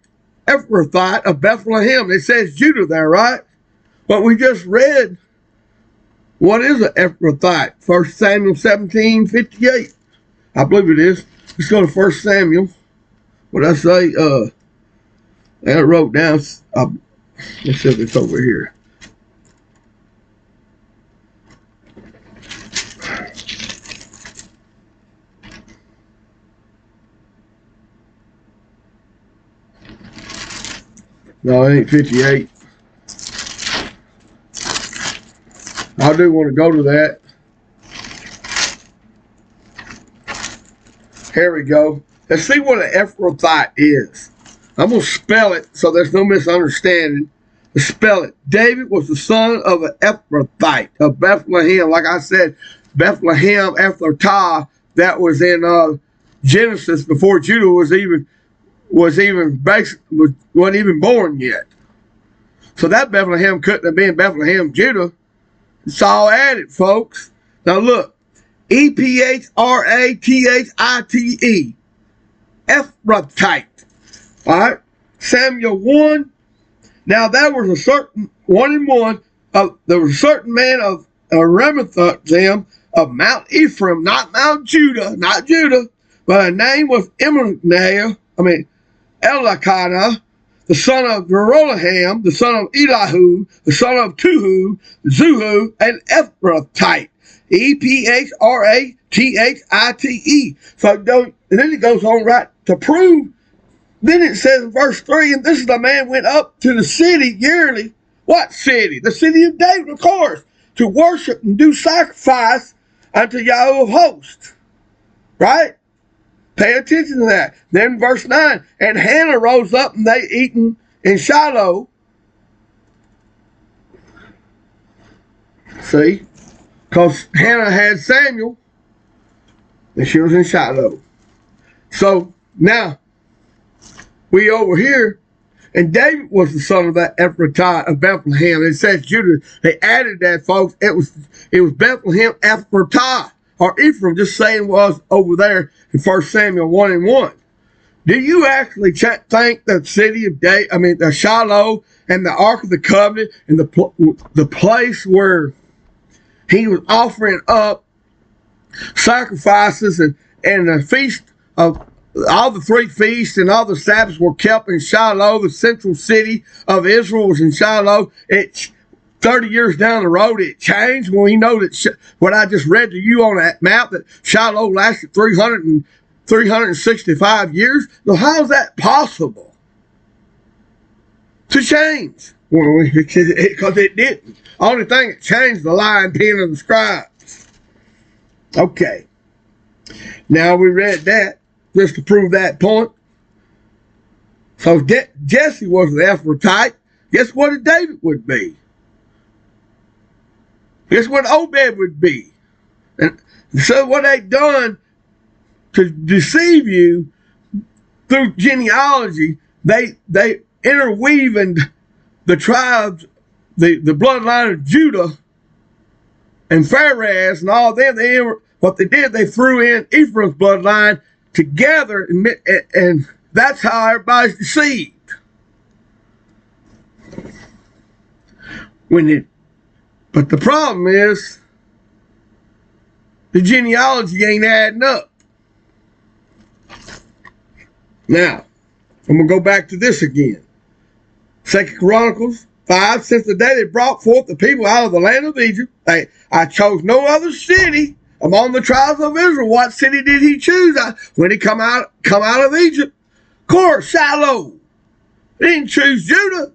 of Bethlehem. It says Judah there, right? But we just read, what is an Ephrathite? 1 Samuel 17:58. I believe it is. Let's go to 1 Samuel. What did I say? I wrote down, let's see if it's over here. No, it ain't 58. I do want to go to that. Here we go. Let's see what an Ephrathite is. I'm going to spell it so there's no misunderstanding. To spell it. David was the son of an Ephrathite of Bethlehem. Like I said, Bethlehem, Ephrathah, that was in Genesis before Judah wasn't even born yet. So that Bethlehem couldn't have been Bethlehem, Judah. It's all added, folks. Now look, Ephrathite, Ephrathite. All right, Samuel 1. Now there was a certain 1:1. There was a certain man of Ramathaim of Mount Ephraim, not Mount Judah, but her name was Elkanah, the son of Jeroham, the son of Elihu, the son of Zuhu, and Ephrathite. Ephrathite. So and then it goes on right to prove. Then it says in verse 3, and this is the man went up to the city yearly. What city? The city of David, of course, to worship and do sacrifice unto Yahweh of hosts. Right? Pay attention to that. Then verse 9, and Hannah rose up and they eaten in Shilo. See? Because Hannah had Samuel and she was in Shilo. So now we over here, and David was the son of that Ephrathah of Bethlehem. It says Judah. They added that, folks. It was Bethlehem Ephrathah, or Ephraim, just saying was over there in 1 Samuel 1:1. Do you actually think the city of the Shilo and the Ark of the Covenant and the place where he was offering up sacrifices and the feast of all the 3 feasts and all the Sabbaths were kept in Shilo, the central city of Israel was in Shilo. 30 years down the road, it changed. Well, we know that what I just read to you on that map, that Shilo lasted 365 years. Well, how is that possible to change? Well, because it didn't. Only thing that changed, the lion pen of the scribes. Okay. Now we read that just to prove that point. So Jesse was the Ephrathite. Guess what David would be? Guess what Obed would be? And so what they done to deceive you through genealogy, they interweaving the tribes, the bloodline of Judah and Pharez and all them. What they did, they threw in Ephraim's bloodline together, and that's how everybody's deceived. But the problem is, the genealogy ain't adding up. Now, I'm going to go back to this again. 2 Chronicles 5, since the day they brought forth the people out of the land of Egypt, I chose no other city among the tribes of Israel, what city did he choose when he come out of Egypt? Of course, Shilo. He didn't choose Judah.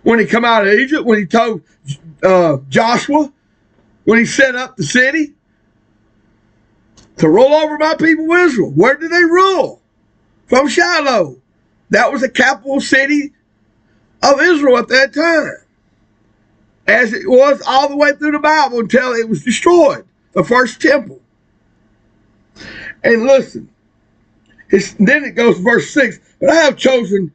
When he come out of Egypt, when he told Joshua, when he set up the city to rule over my people Israel, where did they rule? From Shilo. That was the capital city of Israel at that time, as it was all the way through the Bible until it was destroyed, the first temple. And listen, then it goes to verse 6, but I have chosen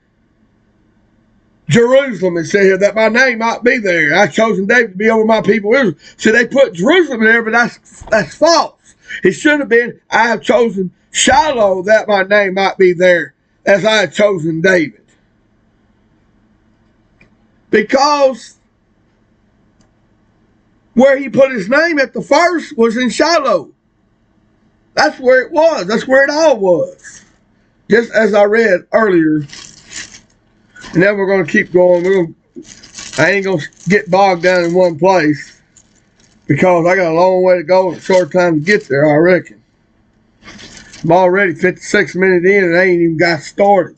Jerusalem, it says here, that my name might be there. I've chosen David to be over my people Israel. So they put Jerusalem there, but that's false. It should have been, I have chosen Shilo that my name might be there, as I have chosen David. Because where he put his name at the first was in Shilo. That's where it was. That's where it all was. Just as I read earlier. And then we're going to keep going. I ain't going to get bogged down in one place, because I got a long way to go and a short time to get there, I reckon. I'm already 56 minutes in and I ain't even got started.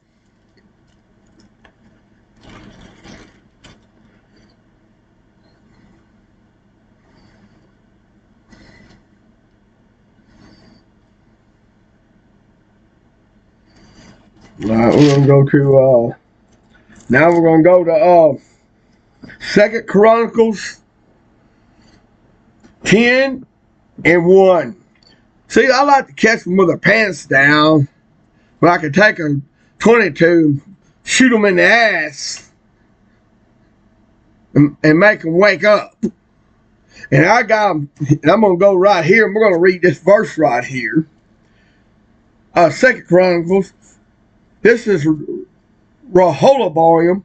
All right, we're going to go to, now we're going to go to 2 Chronicles 10 and 1. See, I like to catch them with their pants down, but I could take a 22 and shoot them in the ass and make them wake up. And I got them, and I'm going to go right here, and we're going to read this verse right here. 2 Chronicles. This is Rehoboam.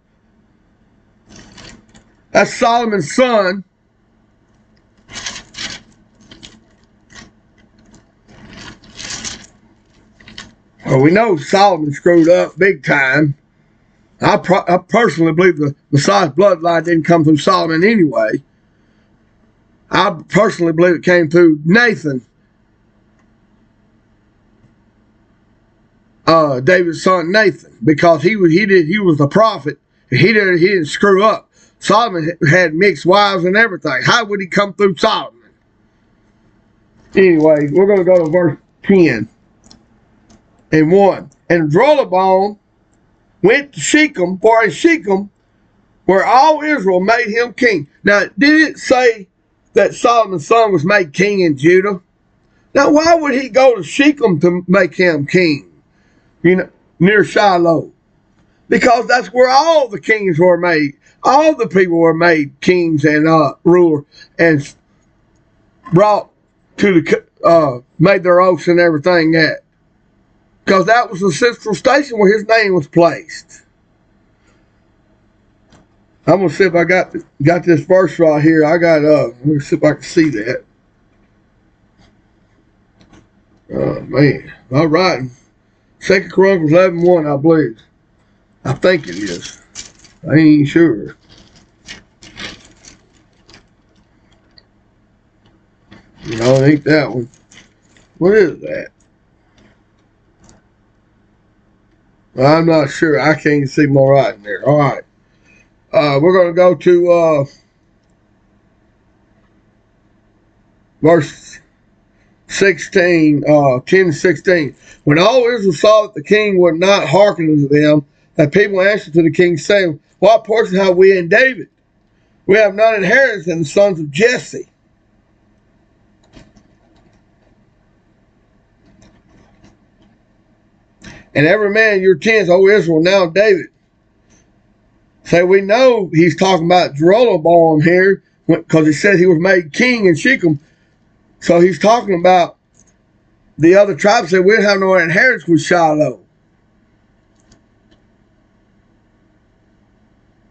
That's Solomon's son. Well, we know Solomon screwed up big time. I personally believe the Messiah's bloodline didn't come through Solomon anyway. I personally believe it came through Nathan, David's son Nathan, because he was the prophet. He didn't screw up. Solomon had mixed wives and everything. How would he come through Solomon? Anyway, we're going to go to verse 10 and 1. And Jeroboam went to Shechem, for in Shechem, where all Israel made him king. Now, did it say that Solomon's son was made king in Judah? Now, why would he go to Shechem to make him king? Near Shilo. Because that's where all the kings were made. All the people were made kings and ruler and brought to the made their oaths and everything at. Because that was the central station where his name was placed. I'm gonna see if I got this verse right here. Let me see if I can see that. Oh man. All right. 2 Chronicles 11:1, I believe. I think it is. I ain't sure. No, it ain't that one. What is that? I'm not sure. I can't see my writing there. All right. We're going to go to verse 16, 10-16. When all Israel saw that the king would not hearken unto them, that people answered to the king, saying, what portion have we in David? We have none inheritance in the sons of Jesse. And every man in your tents, O Israel, now David. So we know he's talking about Jeroboam here, because he said he was made king in Shechem. So he's talking about the other tribes that we don't have no inheritance with Shilo.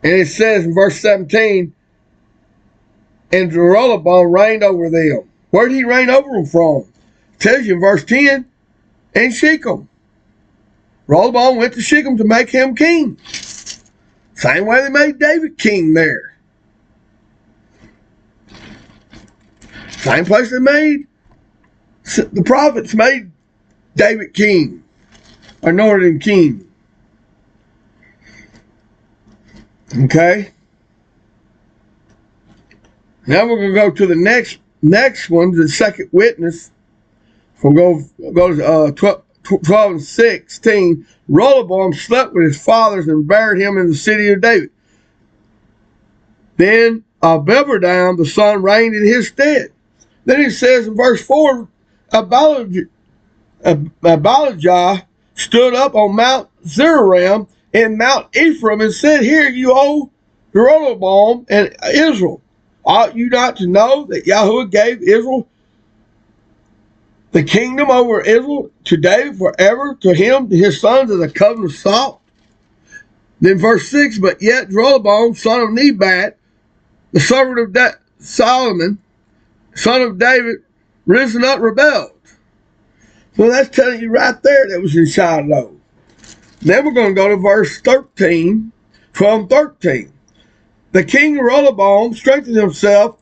And it says in verse 17, and Jeroboam reigned over them. Where did he reign over them from? It tells you in verse 10, in Shechem. Rehoboam went to Shechem to make him king. Same way they made David king there. Same place they made the prophets made David king, anointed him king. Okay. Now we're going to go to the next one, the second witness. We'll go to 12 and 16. Rehoboam slept with his fathers and buried him in the city of David. Then Abijam, the son, reigned in his stead. Then he says in verse 4, Abijah stood up on Mount Zeram in Mount Ephraim and said, Hear you, O Jeroboam and Israel. Ought you not to know that Yahweh gave Israel the kingdom over Israel to David forever, to him, to his sons, as a covenant of salt? Then verse 6, But yet Jeroboam, son of Nebat, the servant of Solomon, son of David, risen up, rebelled. So that's telling you right there that was in Shilo. Then we're going to go to verse 13, 12 and 13. The king Rehoboam strengthened himself,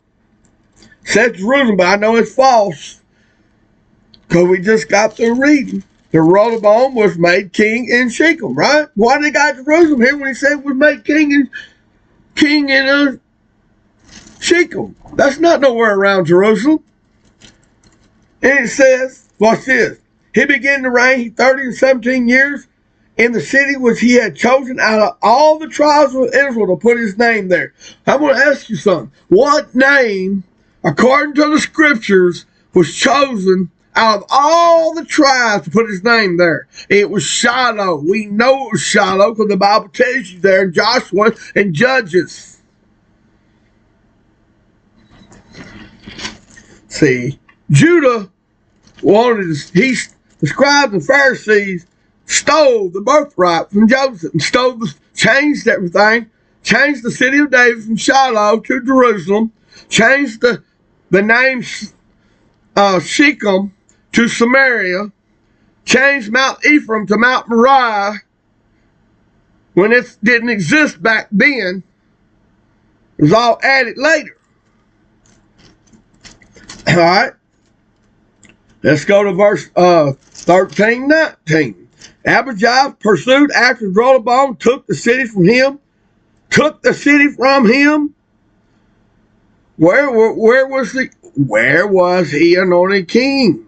said to Jerusalem, but I know it's false, because we just got through reading. The Rehoboam was made king in Shechem, right? Why did he got Jerusalem here when he said was made king in Shechem? That's not nowhere around Jerusalem. And it says, watch this. He began to reign 30 and 17 years in the city which he had chosen out of all the tribes of Israel to put his name there. I'm going to ask you something. What name, according to the scriptures, was chosen out of all the tribes to put his name there? It was Shilo. We know it was Shilo because the Bible tells you there in Joshua and Judges. See, Judah wanted to, the scribes and Pharisees stole the birthright from Joseph and changed everything, changed the city of David from Shilo to Jerusalem, changed the name Shechem to Samaria, changed Mount Ephraim to Mount Moriah when it didn't exist back then. It was all added later. All right. Let's go to verse 13, 19. Abijah pursued after Jeroboam, took the city from him. Where was he anointed king?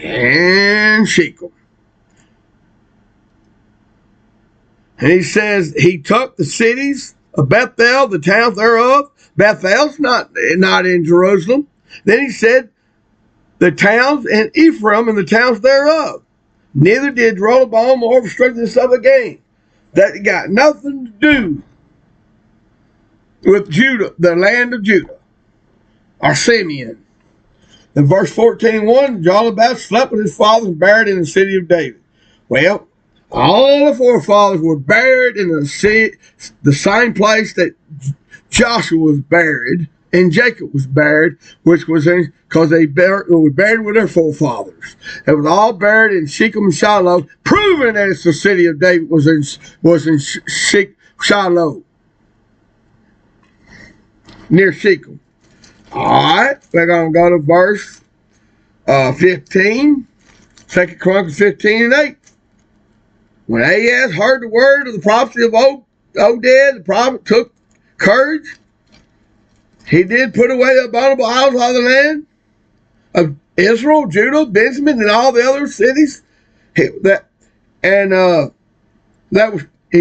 In Shechem. And he says he took the cities of Bethel, the towns thereof. Bethel's not in Jerusalem. Then he said the towns in Ephraim and the towns thereof. Neither did Jeroboam overstrengthen himself again. That got nothing to do with Judah, the land of Judah, or Simeon. In verse 14:1, Jeroboam slept with his fathers and buried in the city of David. Well, all the forefathers were buried in the same place that Joshua was buried and Jacob was buried, which was because they were buried with their forefathers. It was all buried in Shechem and Shilo, proving that it's the city of David was in Shilo, near Shechem. All right, we're going to go to verse 15, 2 Chronicles 15 and 8. When Ahaz heard the word of the prophecy of Oded, the prophet took courage. He did put away the abominable idols out of the land of Israel, Judah, Benjamin, and all the other cities. He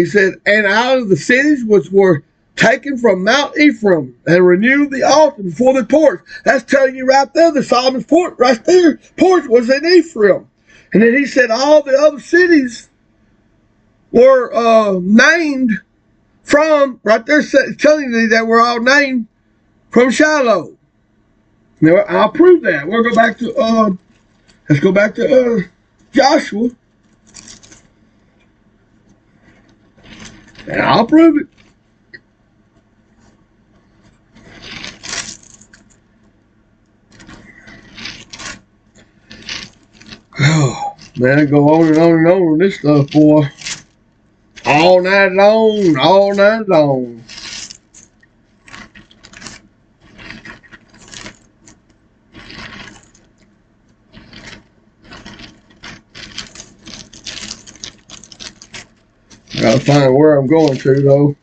said, and out of the cities which were taken from Mount Ephraim, and renewed the altar before the porch. That's telling you right there, the Solomon's porch, right there, porch was in Ephraim. And then he said all the other cities were named from, right there, telling you that we're all named from Shilo. Now, I'll prove that. We'll go back to, let's go back to Joshua. And I'll prove it. Oh, man, I go on and on and on with this stuff, boy. All night long, all night long. Gotta find where I'm going to, though.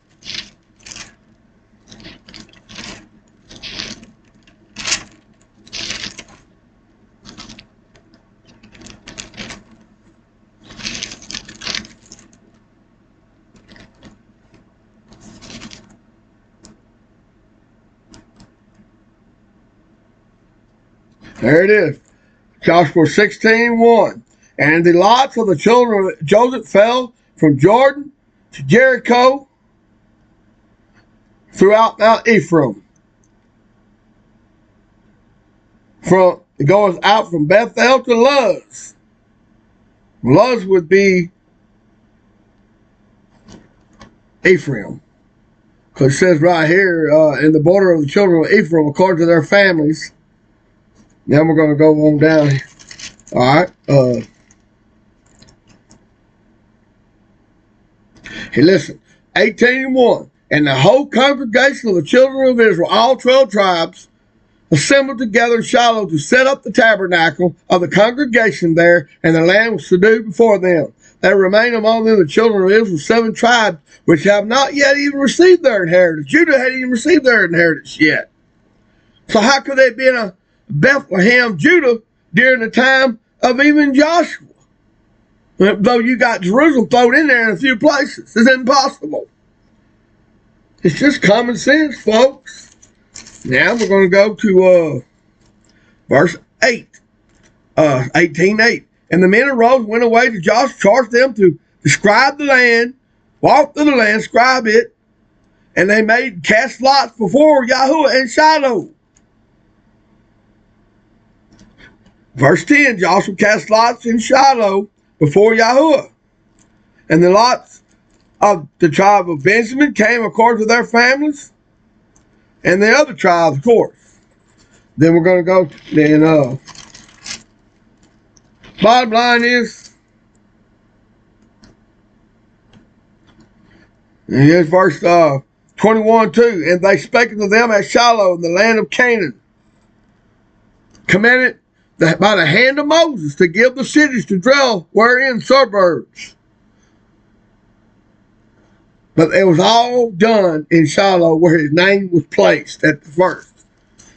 There it is. Joshua 16:1. And the lots of the children of Joseph fell from Jordan to Jericho throughout Mount Ephraim. It goes out from Bethel to Luz. Luz would be Ephraim. Because it says right here, in the border of the children of Ephraim, according to their families. Now we're going to go on down. All right. Hey, listen. 18:1. And the whole congregation of the children of Israel, all 12 tribes, assembled together in Shilo to set up the tabernacle of the congregation there, and the land was subdued before them. There remain among them the children of Israel 7 tribes, which have not yet even received their inheritance. Judah hadn't even received their inheritance yet. So how could they be in a Bethlehem, Judah, during the time of even Joshua? Though you got Jerusalem thrown in there in a few places. It's impossible. It's just common sense, folks. Now we're going to go to verse 8. 18:8. And the men arose and went away to Joshua, charged them to describe the land, walk through the land, scribe it, and they made cast lots before Yahuwah and Shilo. Verse 10, Joshua cast lots in Shilo before Yahuwah. And the lots of the tribe of Benjamin came according to their families, and the other tribes, of course. Then we're going to go, then, bottom line is, and here's verse 21:2. And they spake unto them at Shilo in the land of Canaan, commanded by the hand of Moses to give the cities to dwell wherein suburbs. But it was all done in Shilo where his name was placed at the first.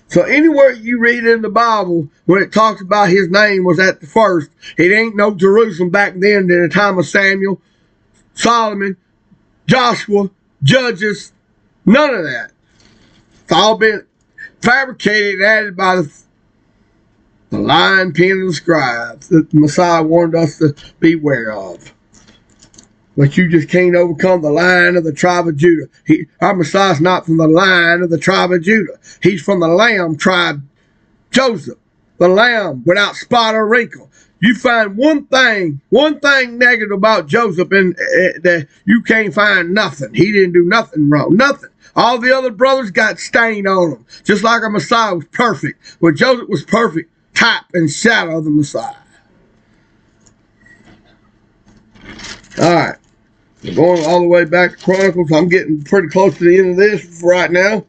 So anywhere you read in the Bible when it talks about his name was at the first, it ain't no Jerusalem back then in the time of Samuel, Solomon, Joshua, Judges, none of that. It's all been fabricated and added by the lying pen of the scribes that the Messiah warned us to beware of. But you just can't overcome the line of the tribe of Judah. Our Messiah's not from the line of the tribe of Judah. He's from the Lamb tribe, Joseph, the Lamb without spot or wrinkle. You find one thing negative about Joseph, and that you can't find nothing. He didn't do nothing wrong, nothing. All the other brothers got stain on them, just like our Messiah was perfect. But Joseph was perfect, type and shadow of the Messiah. All right. We're going all the way back to Chronicles. I'm getting pretty close to the end of this for right now.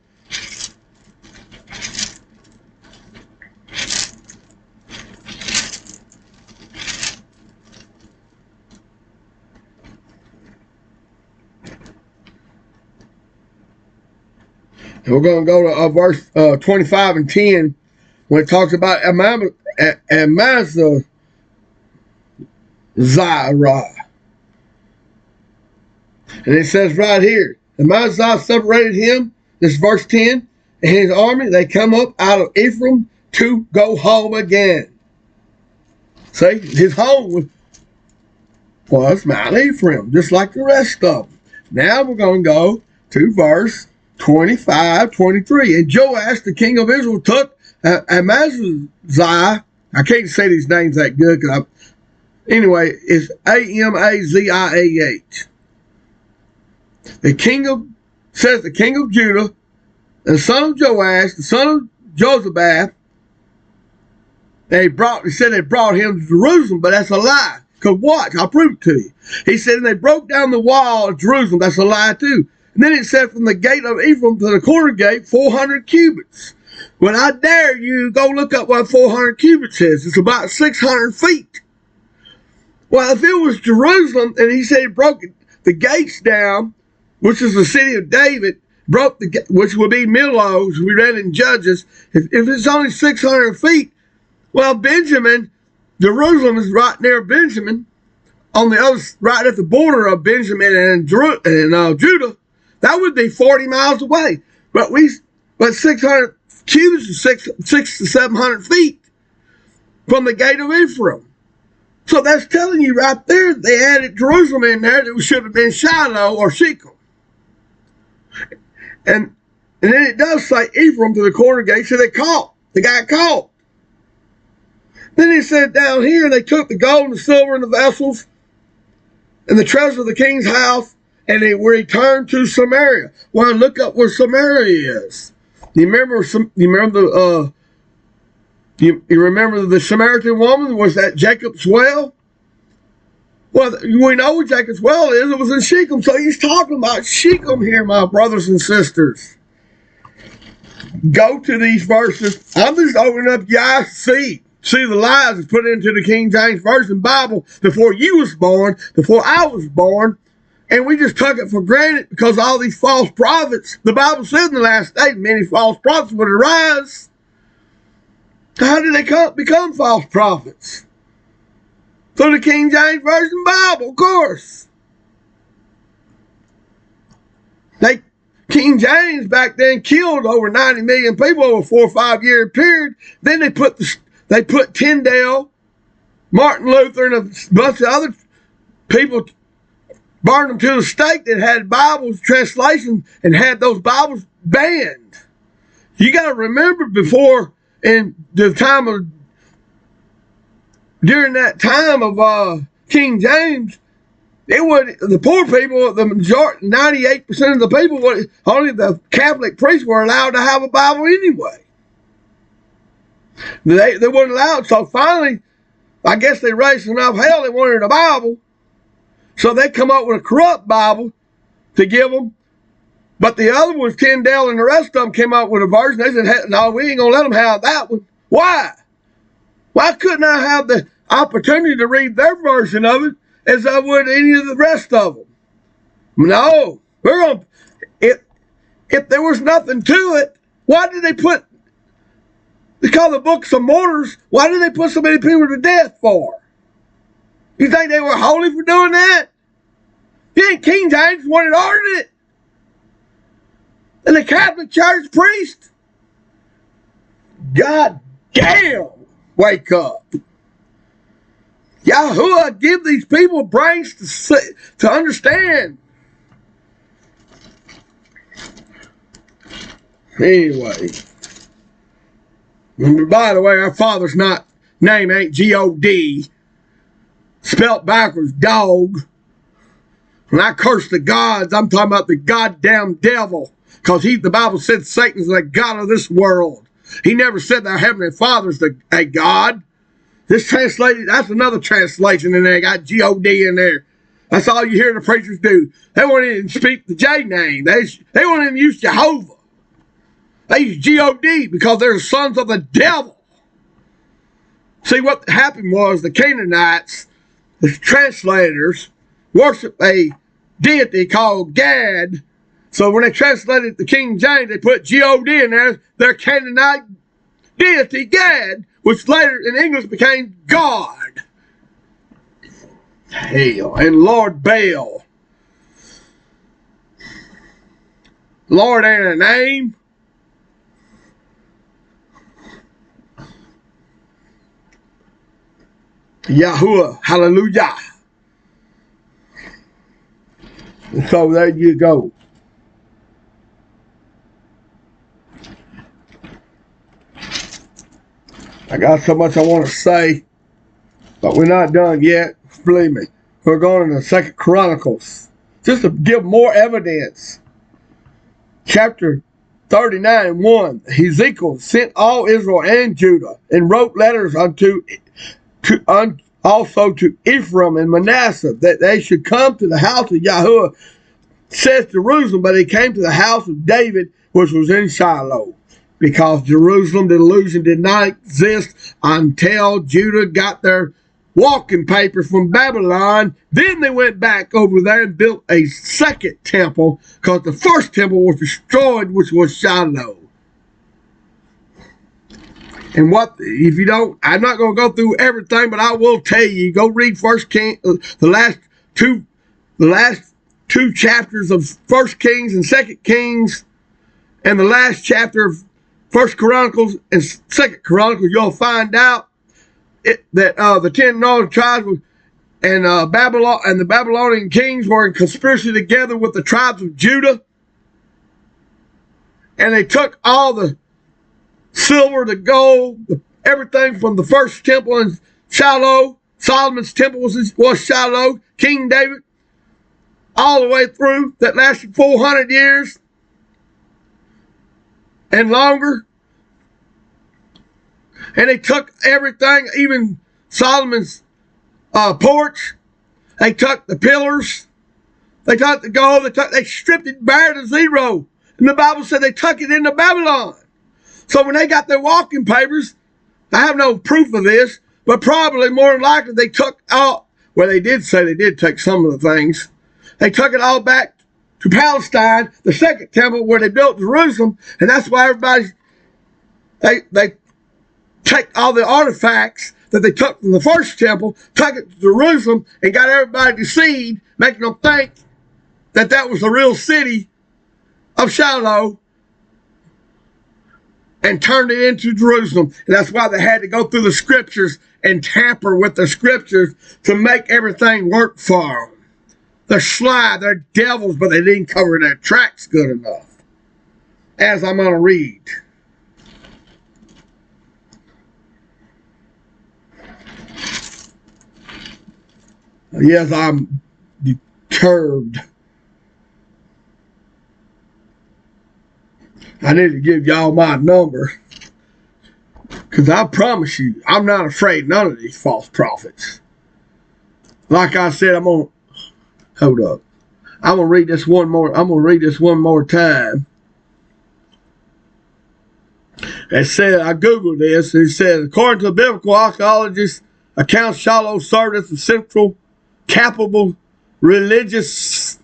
And we're going to go to verse 25 and 10 when it talks about Amaziah. And it says right here, Amaziah separated him, this is verse 10, and his army, they come up out of Ephraim to go home again. See, his home was Mount Ephraim, just like the rest of them. Now we're going to go to verse 25, 23. And Joash, the king of Israel, took Amaziah. I can't say these names that good, anyway, it's Amaziah. The king of Judah, the son of Joash, the son of Josabad, they said they brought him to Jerusalem, but that's a lie. Because watch, I'll prove it to you. He said, and they broke down the wall of Jerusalem. That's a lie too. And then it said from the gate of Ephraim to the corner gate, 400 cubits. Well, I dare you go look up what 400 cubits is. It's about 600 feet. Well, if it was Jerusalem, and he said he broke it, the gates down, which is the city of David, which would be Millo, as we read in Judges. If it's only 600 feet, well, Jerusalem is right near Benjamin, on the other, right at the border of Benjamin and Judah. That would be 40 miles away. But 600 cubits is 600 to 700 feet from the gate of Ephraim. So that's telling you right there, they added Jerusalem in there that should have been Shilo or Shechem. And then it does say Ephraim to the corner gate, so they got caught. Then he said down here, they took the gold and the silver and the vessels and the treasure of the king's house, and they returned to Samaria. Well, look up where Samaria is. You remember the Samaritan woman was at Jacob's well? Well, we know where Jacob's well is. It was in Shechem. So he's talking about Shechem here, my brothers and sisters. Go to these verses. I'm just opening up your eyes to see the lies that's put into the King James Version Bible before you was born, before I was born. And we just took it for granted because all these false prophets, the Bible said in the last days, many false prophets would arise. How did they become false prophets? Through the King James Version Bible, of course. King James back then killed over 90 million people over a 4 or 5 year period. Then they put Tyndale, Martin Luther, and a bunch of other people, burned them to the stake that had Bibles translations and had those Bibles banned. You got to remember during that time of King James, the poor people, the majority, 98% of the people, only the Catholic priests were allowed to have a Bible anyway. They weren't allowed. So finally, I guess they raised enough hell they wanted a Bible. So they come up with a corrupt Bible to give them. But the other ones, Tyndale and the rest of them, came up with a version. They said, no, we ain't going to let them have that one. Why? Why couldn't I have the opportunity to read their version of it as I would any of the rest of them? No. If there was nothing to it, why did they call the books of martyrs, why did they put so many people to death for? You think they were holy for doing that? You think King James wanted ordered it? And the Catholic Church priest? God damn! Wake up. Yahuwah, give these people brains to understand. Anyway. By the way, our father's name ain't G-O-D. Spelt backwards, dog. When I curse the gods, I'm talking about the goddamn devil. Because the Bible said Satan's the god of this world. He never said our Heavenly Father's a God. That's another translation in there. Got G-O-D in there. That's all you hear the preachers do. They won't even speak the J name. They won't even use Jehovah. They use G-O-D because they're sons of the devil. See, what happened was the Canaanites, the translators, worship a deity called Gad. So when they translated the King James, they put G-O-D in there. Their Canaanite deity, Gad, which later in English became God. Hell, and Lord Baal. Lord ain't a name. Yahuwah, hallelujah. So there you go. I got so much I want to say, but we're not done yet. Believe me. We're going to 2 Chronicles. Just to give more evidence. Chapter 39:1. Ezekiel sent all Israel and Judah and wrote letters also to Ephraim and Manasseh that they should come to the house of Yahuwah, says Jerusalem, but they came to the house of David, which was in Shilo. Because Jerusalem, the illusion did not exist until Judah got their walking papers from Babylon. Then they went back over there and built a second temple, because the first temple was destroyed, which was Shiloh. And what, if you don't, I'm not going to go through everything, but I will tell you, go read the last two chapters of First Kings and Second Kings, and the last chapter of First Chronicles and Second Chronicles. You'll find out that the 10 northern tribes and Babylon and the Babylonian kings were in conspiracy together with the tribes of Judah, and they took all the silver, the gold, everything from the first temple in Shilo. Solomon's temple was Shilo. King David, all the way through, that lasted 400 years and longer. And they took everything, even Solomon's porch. They took the pillars. They took the gold. They stripped it bare to zero. And the Bible said they took it into Babylon. So when they got their walking papers, I have no proof of this, but probably more than likely they took out, well, they did say they did take some of the things. They took it all back to Palestine, the second temple where they built Jerusalem, and that's why they take all the artifacts that they took from the first temple, took it to Jerusalem, and got everybody deceived, making them think that that was the real city of Shiloh, and turned it into Jerusalem. And that's why they had to go through the scriptures and tamper with the scriptures to make everything work for them. They're sly, they're devils, but they didn't cover their tracks good enough. As I'm going to read. Yes, I'm disturbed. I need to give y'all my number, because I promise you, I'm not afraid of none of these false prophets. Like I said, hold up. I'm gonna read this one more time. It said, I googled this. It said, according to biblical archaeologists, accounts Shiloh served as the central capital religious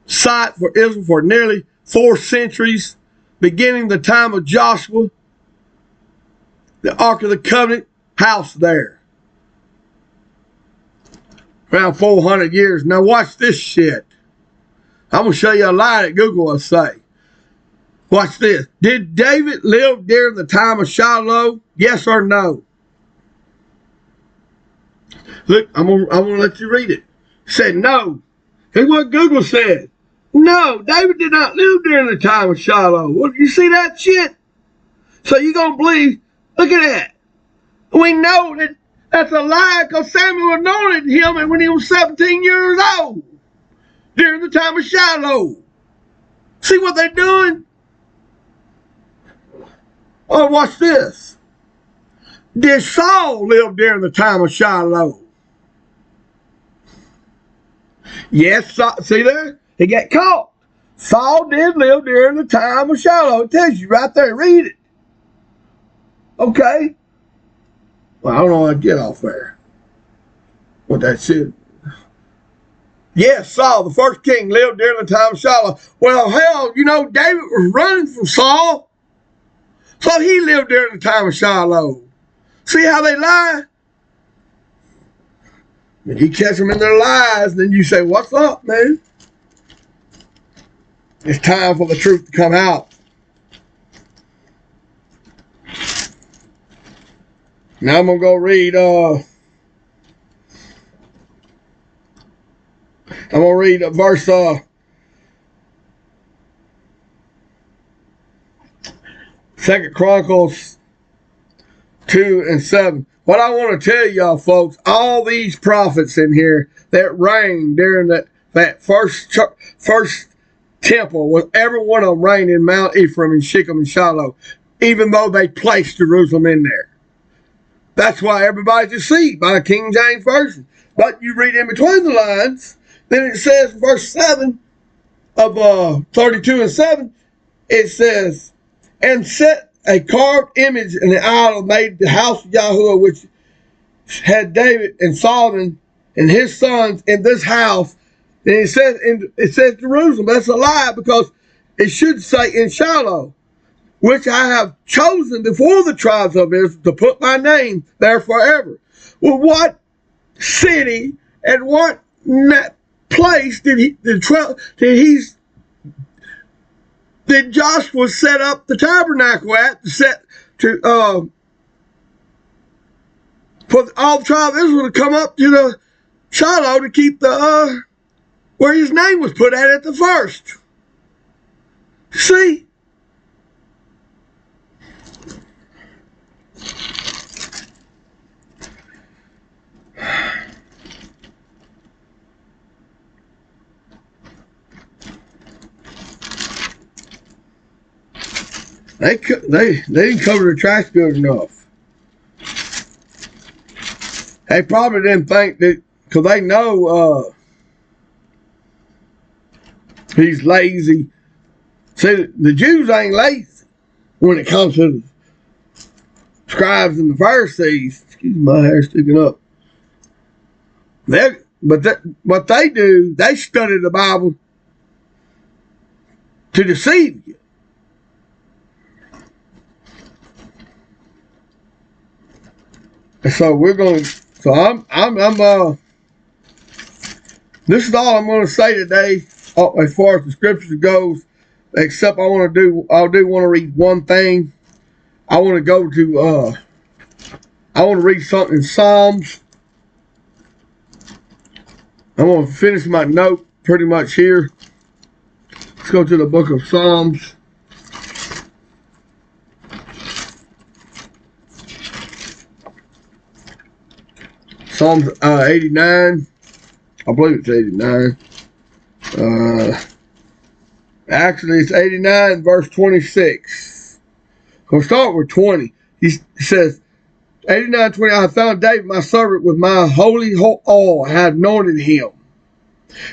site for Israel for nearly 4 centuries. Beginning the time of Joshua, the Ark of the Covenant house there. Around 400 years. Now watch this shit. I'm going to show you a lie that Google will say. Watch this. Did David live during the time of Shiloh? Yes or no? Look, I'm gonna let you read it. It said no. Here's what Google said. No, David did not live during the time of Shiloh. Well, you see that shit? So you gonna believe, look at that. We know that that's a lie, because Samuel anointed him when he was 17 years old during the time of Shiloh. See what they're doing? Oh, watch this. Did Saul live during the time of Shiloh? Yes, see there? He got caught. Saul did live during the time of Shilo. It tells you right there. Read it. Okay. Well, I don't know how to get off there. What that said. Yes, Saul, the first king, lived during the time of Shiloh. Well, hell, David was running from Saul. So he lived during the time of Shiloh. See how they lie? And you catch them in their lies, and then you say, what's up, man? It's time for the truth to come out. Now I'm going to go read, verse, 2 Chronicles 2 and 7. What I want to tell y'all, folks, all these prophets in here that reigned during that first temple, was every one of them reigned in Mount Ephraim and Shechem and Shiloh, even though they placed Jerusalem in there. That's why everybody's deceived by the King James Version. But you read in between the lines, then it says in verse 7 of 32 and 7, it says, and set a carved image in the idol made the house of Yahuwah, which had David and Solomon and his sons in this house, and it says Jerusalem. That's a lie, because it should say in Shilo, which I have chosen before the tribes of Israel to put my name there forever. Well, what city and what place did Joshua set up the tabernacle at for all the tribe of Israel to come up to the Shiloh to keep the where his name was put at the first? See? They didn't cover the tracks good enough. They probably didn't think that, because they know he's lazy. See, the Jews ain't lazy when it comes to the scribes and the Pharisees. Excuse me, my hair sticking up. What they do, they study the Bible to deceive you. So this is all I'm going to say today as far as the scripture goes, except I do want to read one thing. I want to read something in Psalms. I'm going to finish my note pretty much here. Let's go to the book of Psalms. Psalms 89. I believe it's 89. Actually, it's 89, verse 26. We'll start with 20. He says, 89:20, I found David, my servant, with my holy oil, and I anointed him.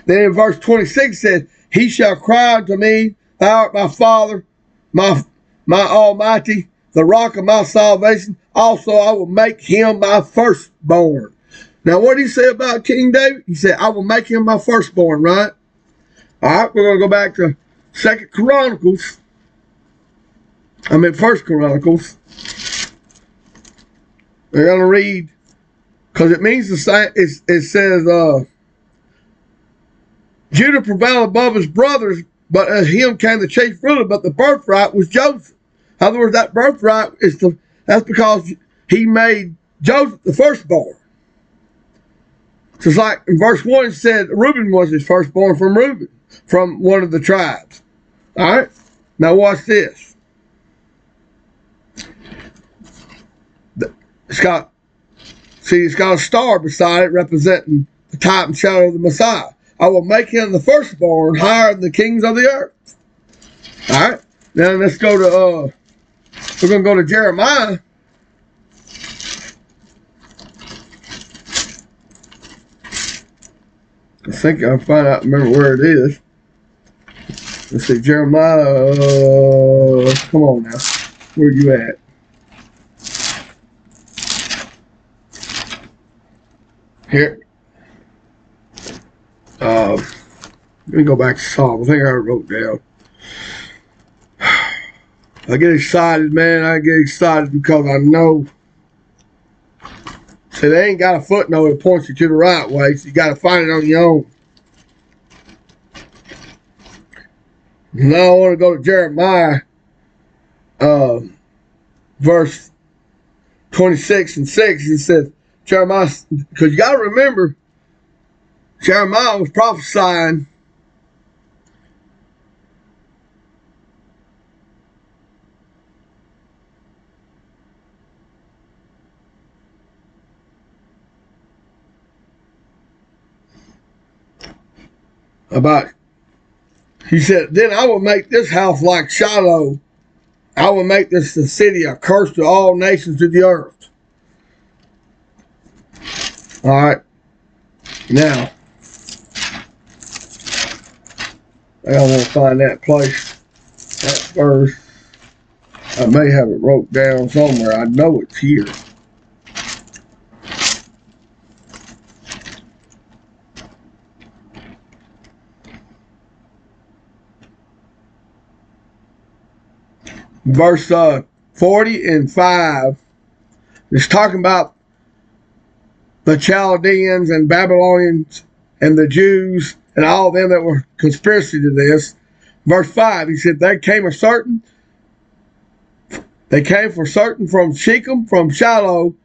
Then in verse 26 says, he shall cry unto me, thou art my father, my almighty, the rock of my salvation. Also, I will make him my firstborn. Now, what did he say about King David? He said, I will make him my firstborn, right? All right, we're going to go back to 1 Chronicles. We're going to read, because it means the same. It says, Judah prevailed above his brothers, but of him came the chief ruler, but the birthright was Joseph. In other words, that birthright that's because he made Joseph the firstborn. Just like in verse 1 it said Reuben was his firstborn from one of the tribes. All right? Now watch this. It's got a star beside it representing the type and shadow of the Messiah. I will make him the firstborn higher than the kings of the earth. All right? Now let's go to, we're going to go to Jeremiah. I think I'll remember where it is. Let's see, Jeremiah, come on now. Where are you at? Here. Let me go back to Psalm. I think I wrote down. I get excited, man. I get excited because I know. See, they ain't got a footnote that points you to the right way, so you got to find it on your own. Now I want to go to Jeremiah, verse 26 and 6. It says, Jeremiah, because you got to remember, Jeremiah was prophesying about, he said, then I will make this house like Shilo. I will make this the city a curse to all nations of the earth. All right. Now, I want to find that place, that verse. I may have it wrote down somewhere. I know it's here. verse 40 and 5. It's talking about the Chaldeans and Babylonians and the Jews and all of them that were conspiracy to this. Verse 5, he said, they came for certain from Shechem, from Shilo,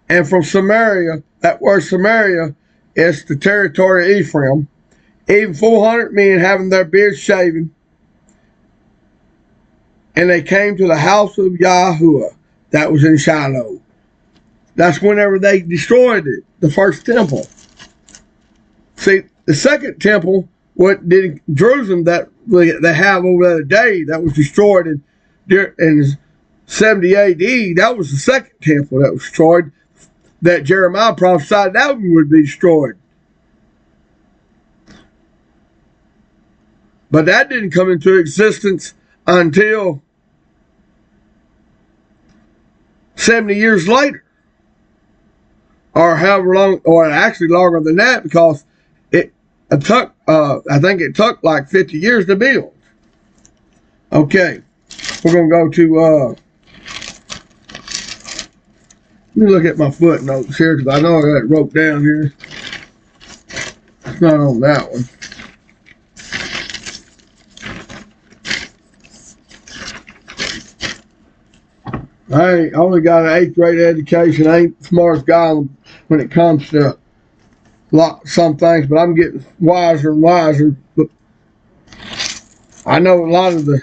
and from Samaria. That word Samaria is the territory of Ephraim. Even 400 men having their beards shaven. And they came to the house of Yahuwah that was in Shilo. That's whenever they destroyed it, the first temple. See, the second temple, what did Jerusalem that they have over there today, that was destroyed in 70 AD, that was the second temple that was destroyed, that Jeremiah prophesied that one would be destroyed. But that didn't come into existence until 70 years later. Or however long, or actually longer than that, because it took, I think it took like 50 years to build. Okay, we're going to go to, let me look at my footnotes here, because I know I got it wrote down here. It's not on that one. I only got an 8th grade education. I ain't the smartest guy when it comes to some things, but I'm getting wiser and wiser. But I know a lot of the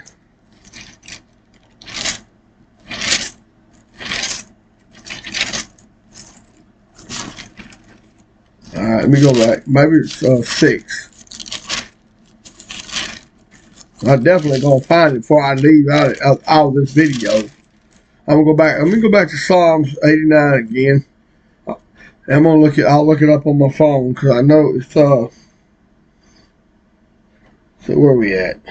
all right, let me go back. Maybe it's 6. I'm definitely gonna find it before I leave out of this video. I'm gonna go back. Let me go back to Psalms 89 again. I'm gonna I'll look it up on my phone because I know it's so where are we at?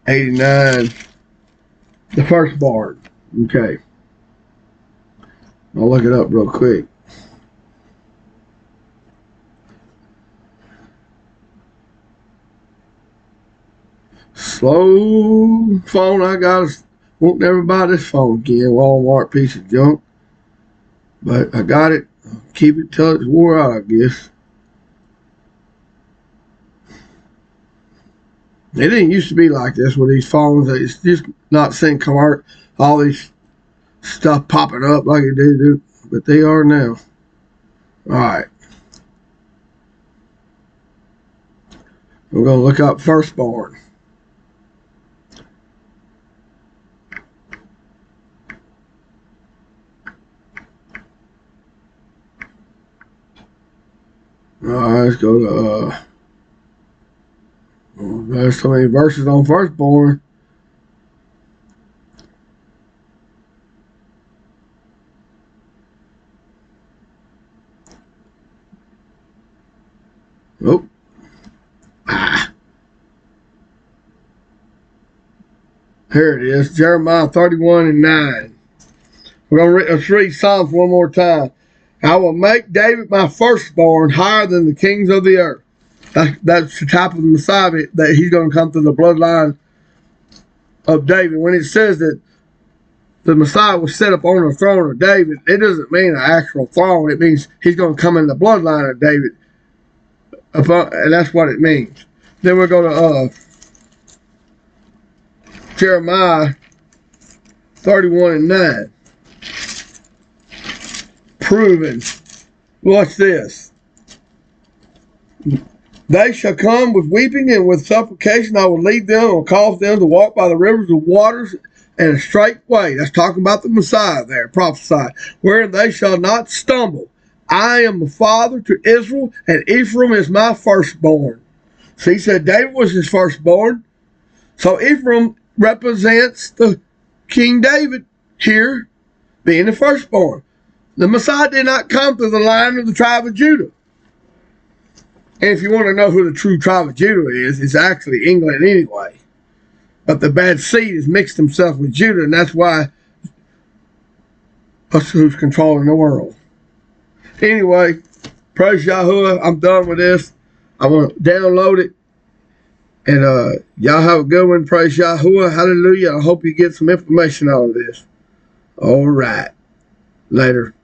89. The first part. Okay. I'll look it up real quick. Slow phone. I got won't never buy this phone again. Walmart piece of junk. But I got it. I'll keep it till it's wore out, I guess. It didn't used to be like this with these phones. It's just not seeing all these stuff popping up like it do, but they are now. All right. We're going to look up firstborn. All right, let's go to, there's so many verses on firstborn. Oh. Here it is, Jeremiah 31 and 9. We're going to read Psalms one more time. I will make David my firstborn higher than the kings of the earth. That's the type of Messiah that he's going to come through the bloodline of David. When it says that the Messiah was set up on the throne of David, it doesn't mean an actual throne. It means he's going to come in the bloodline of David. And that's what it means. Then we're going to Jeremiah 31 and 9. Proven. Watch this. They shall come with weeping and with supplication. I will lead them and will cause them to walk by the rivers of waters in a straight way. That's talking about the Messiah there, prophesied. Wherein they shall not stumble. I am the father to Israel, and Ephraim is my firstborn. So he said David was his firstborn. So Ephraim represents the King David here being the firstborn. The Messiah did not come through the line of the tribe of Judah. And if you want to know who the true tribe of Judah is, it's actually England anyway. But the bad seed has mixed himself with Judah, and that's why that's who's controlling the world. Anyway, praise Yahuwah. I'm done with this. I want to download it And y'all have a good one. Praise Yahuwah. Hallelujah. I hope you get some information out of this. All right. Later.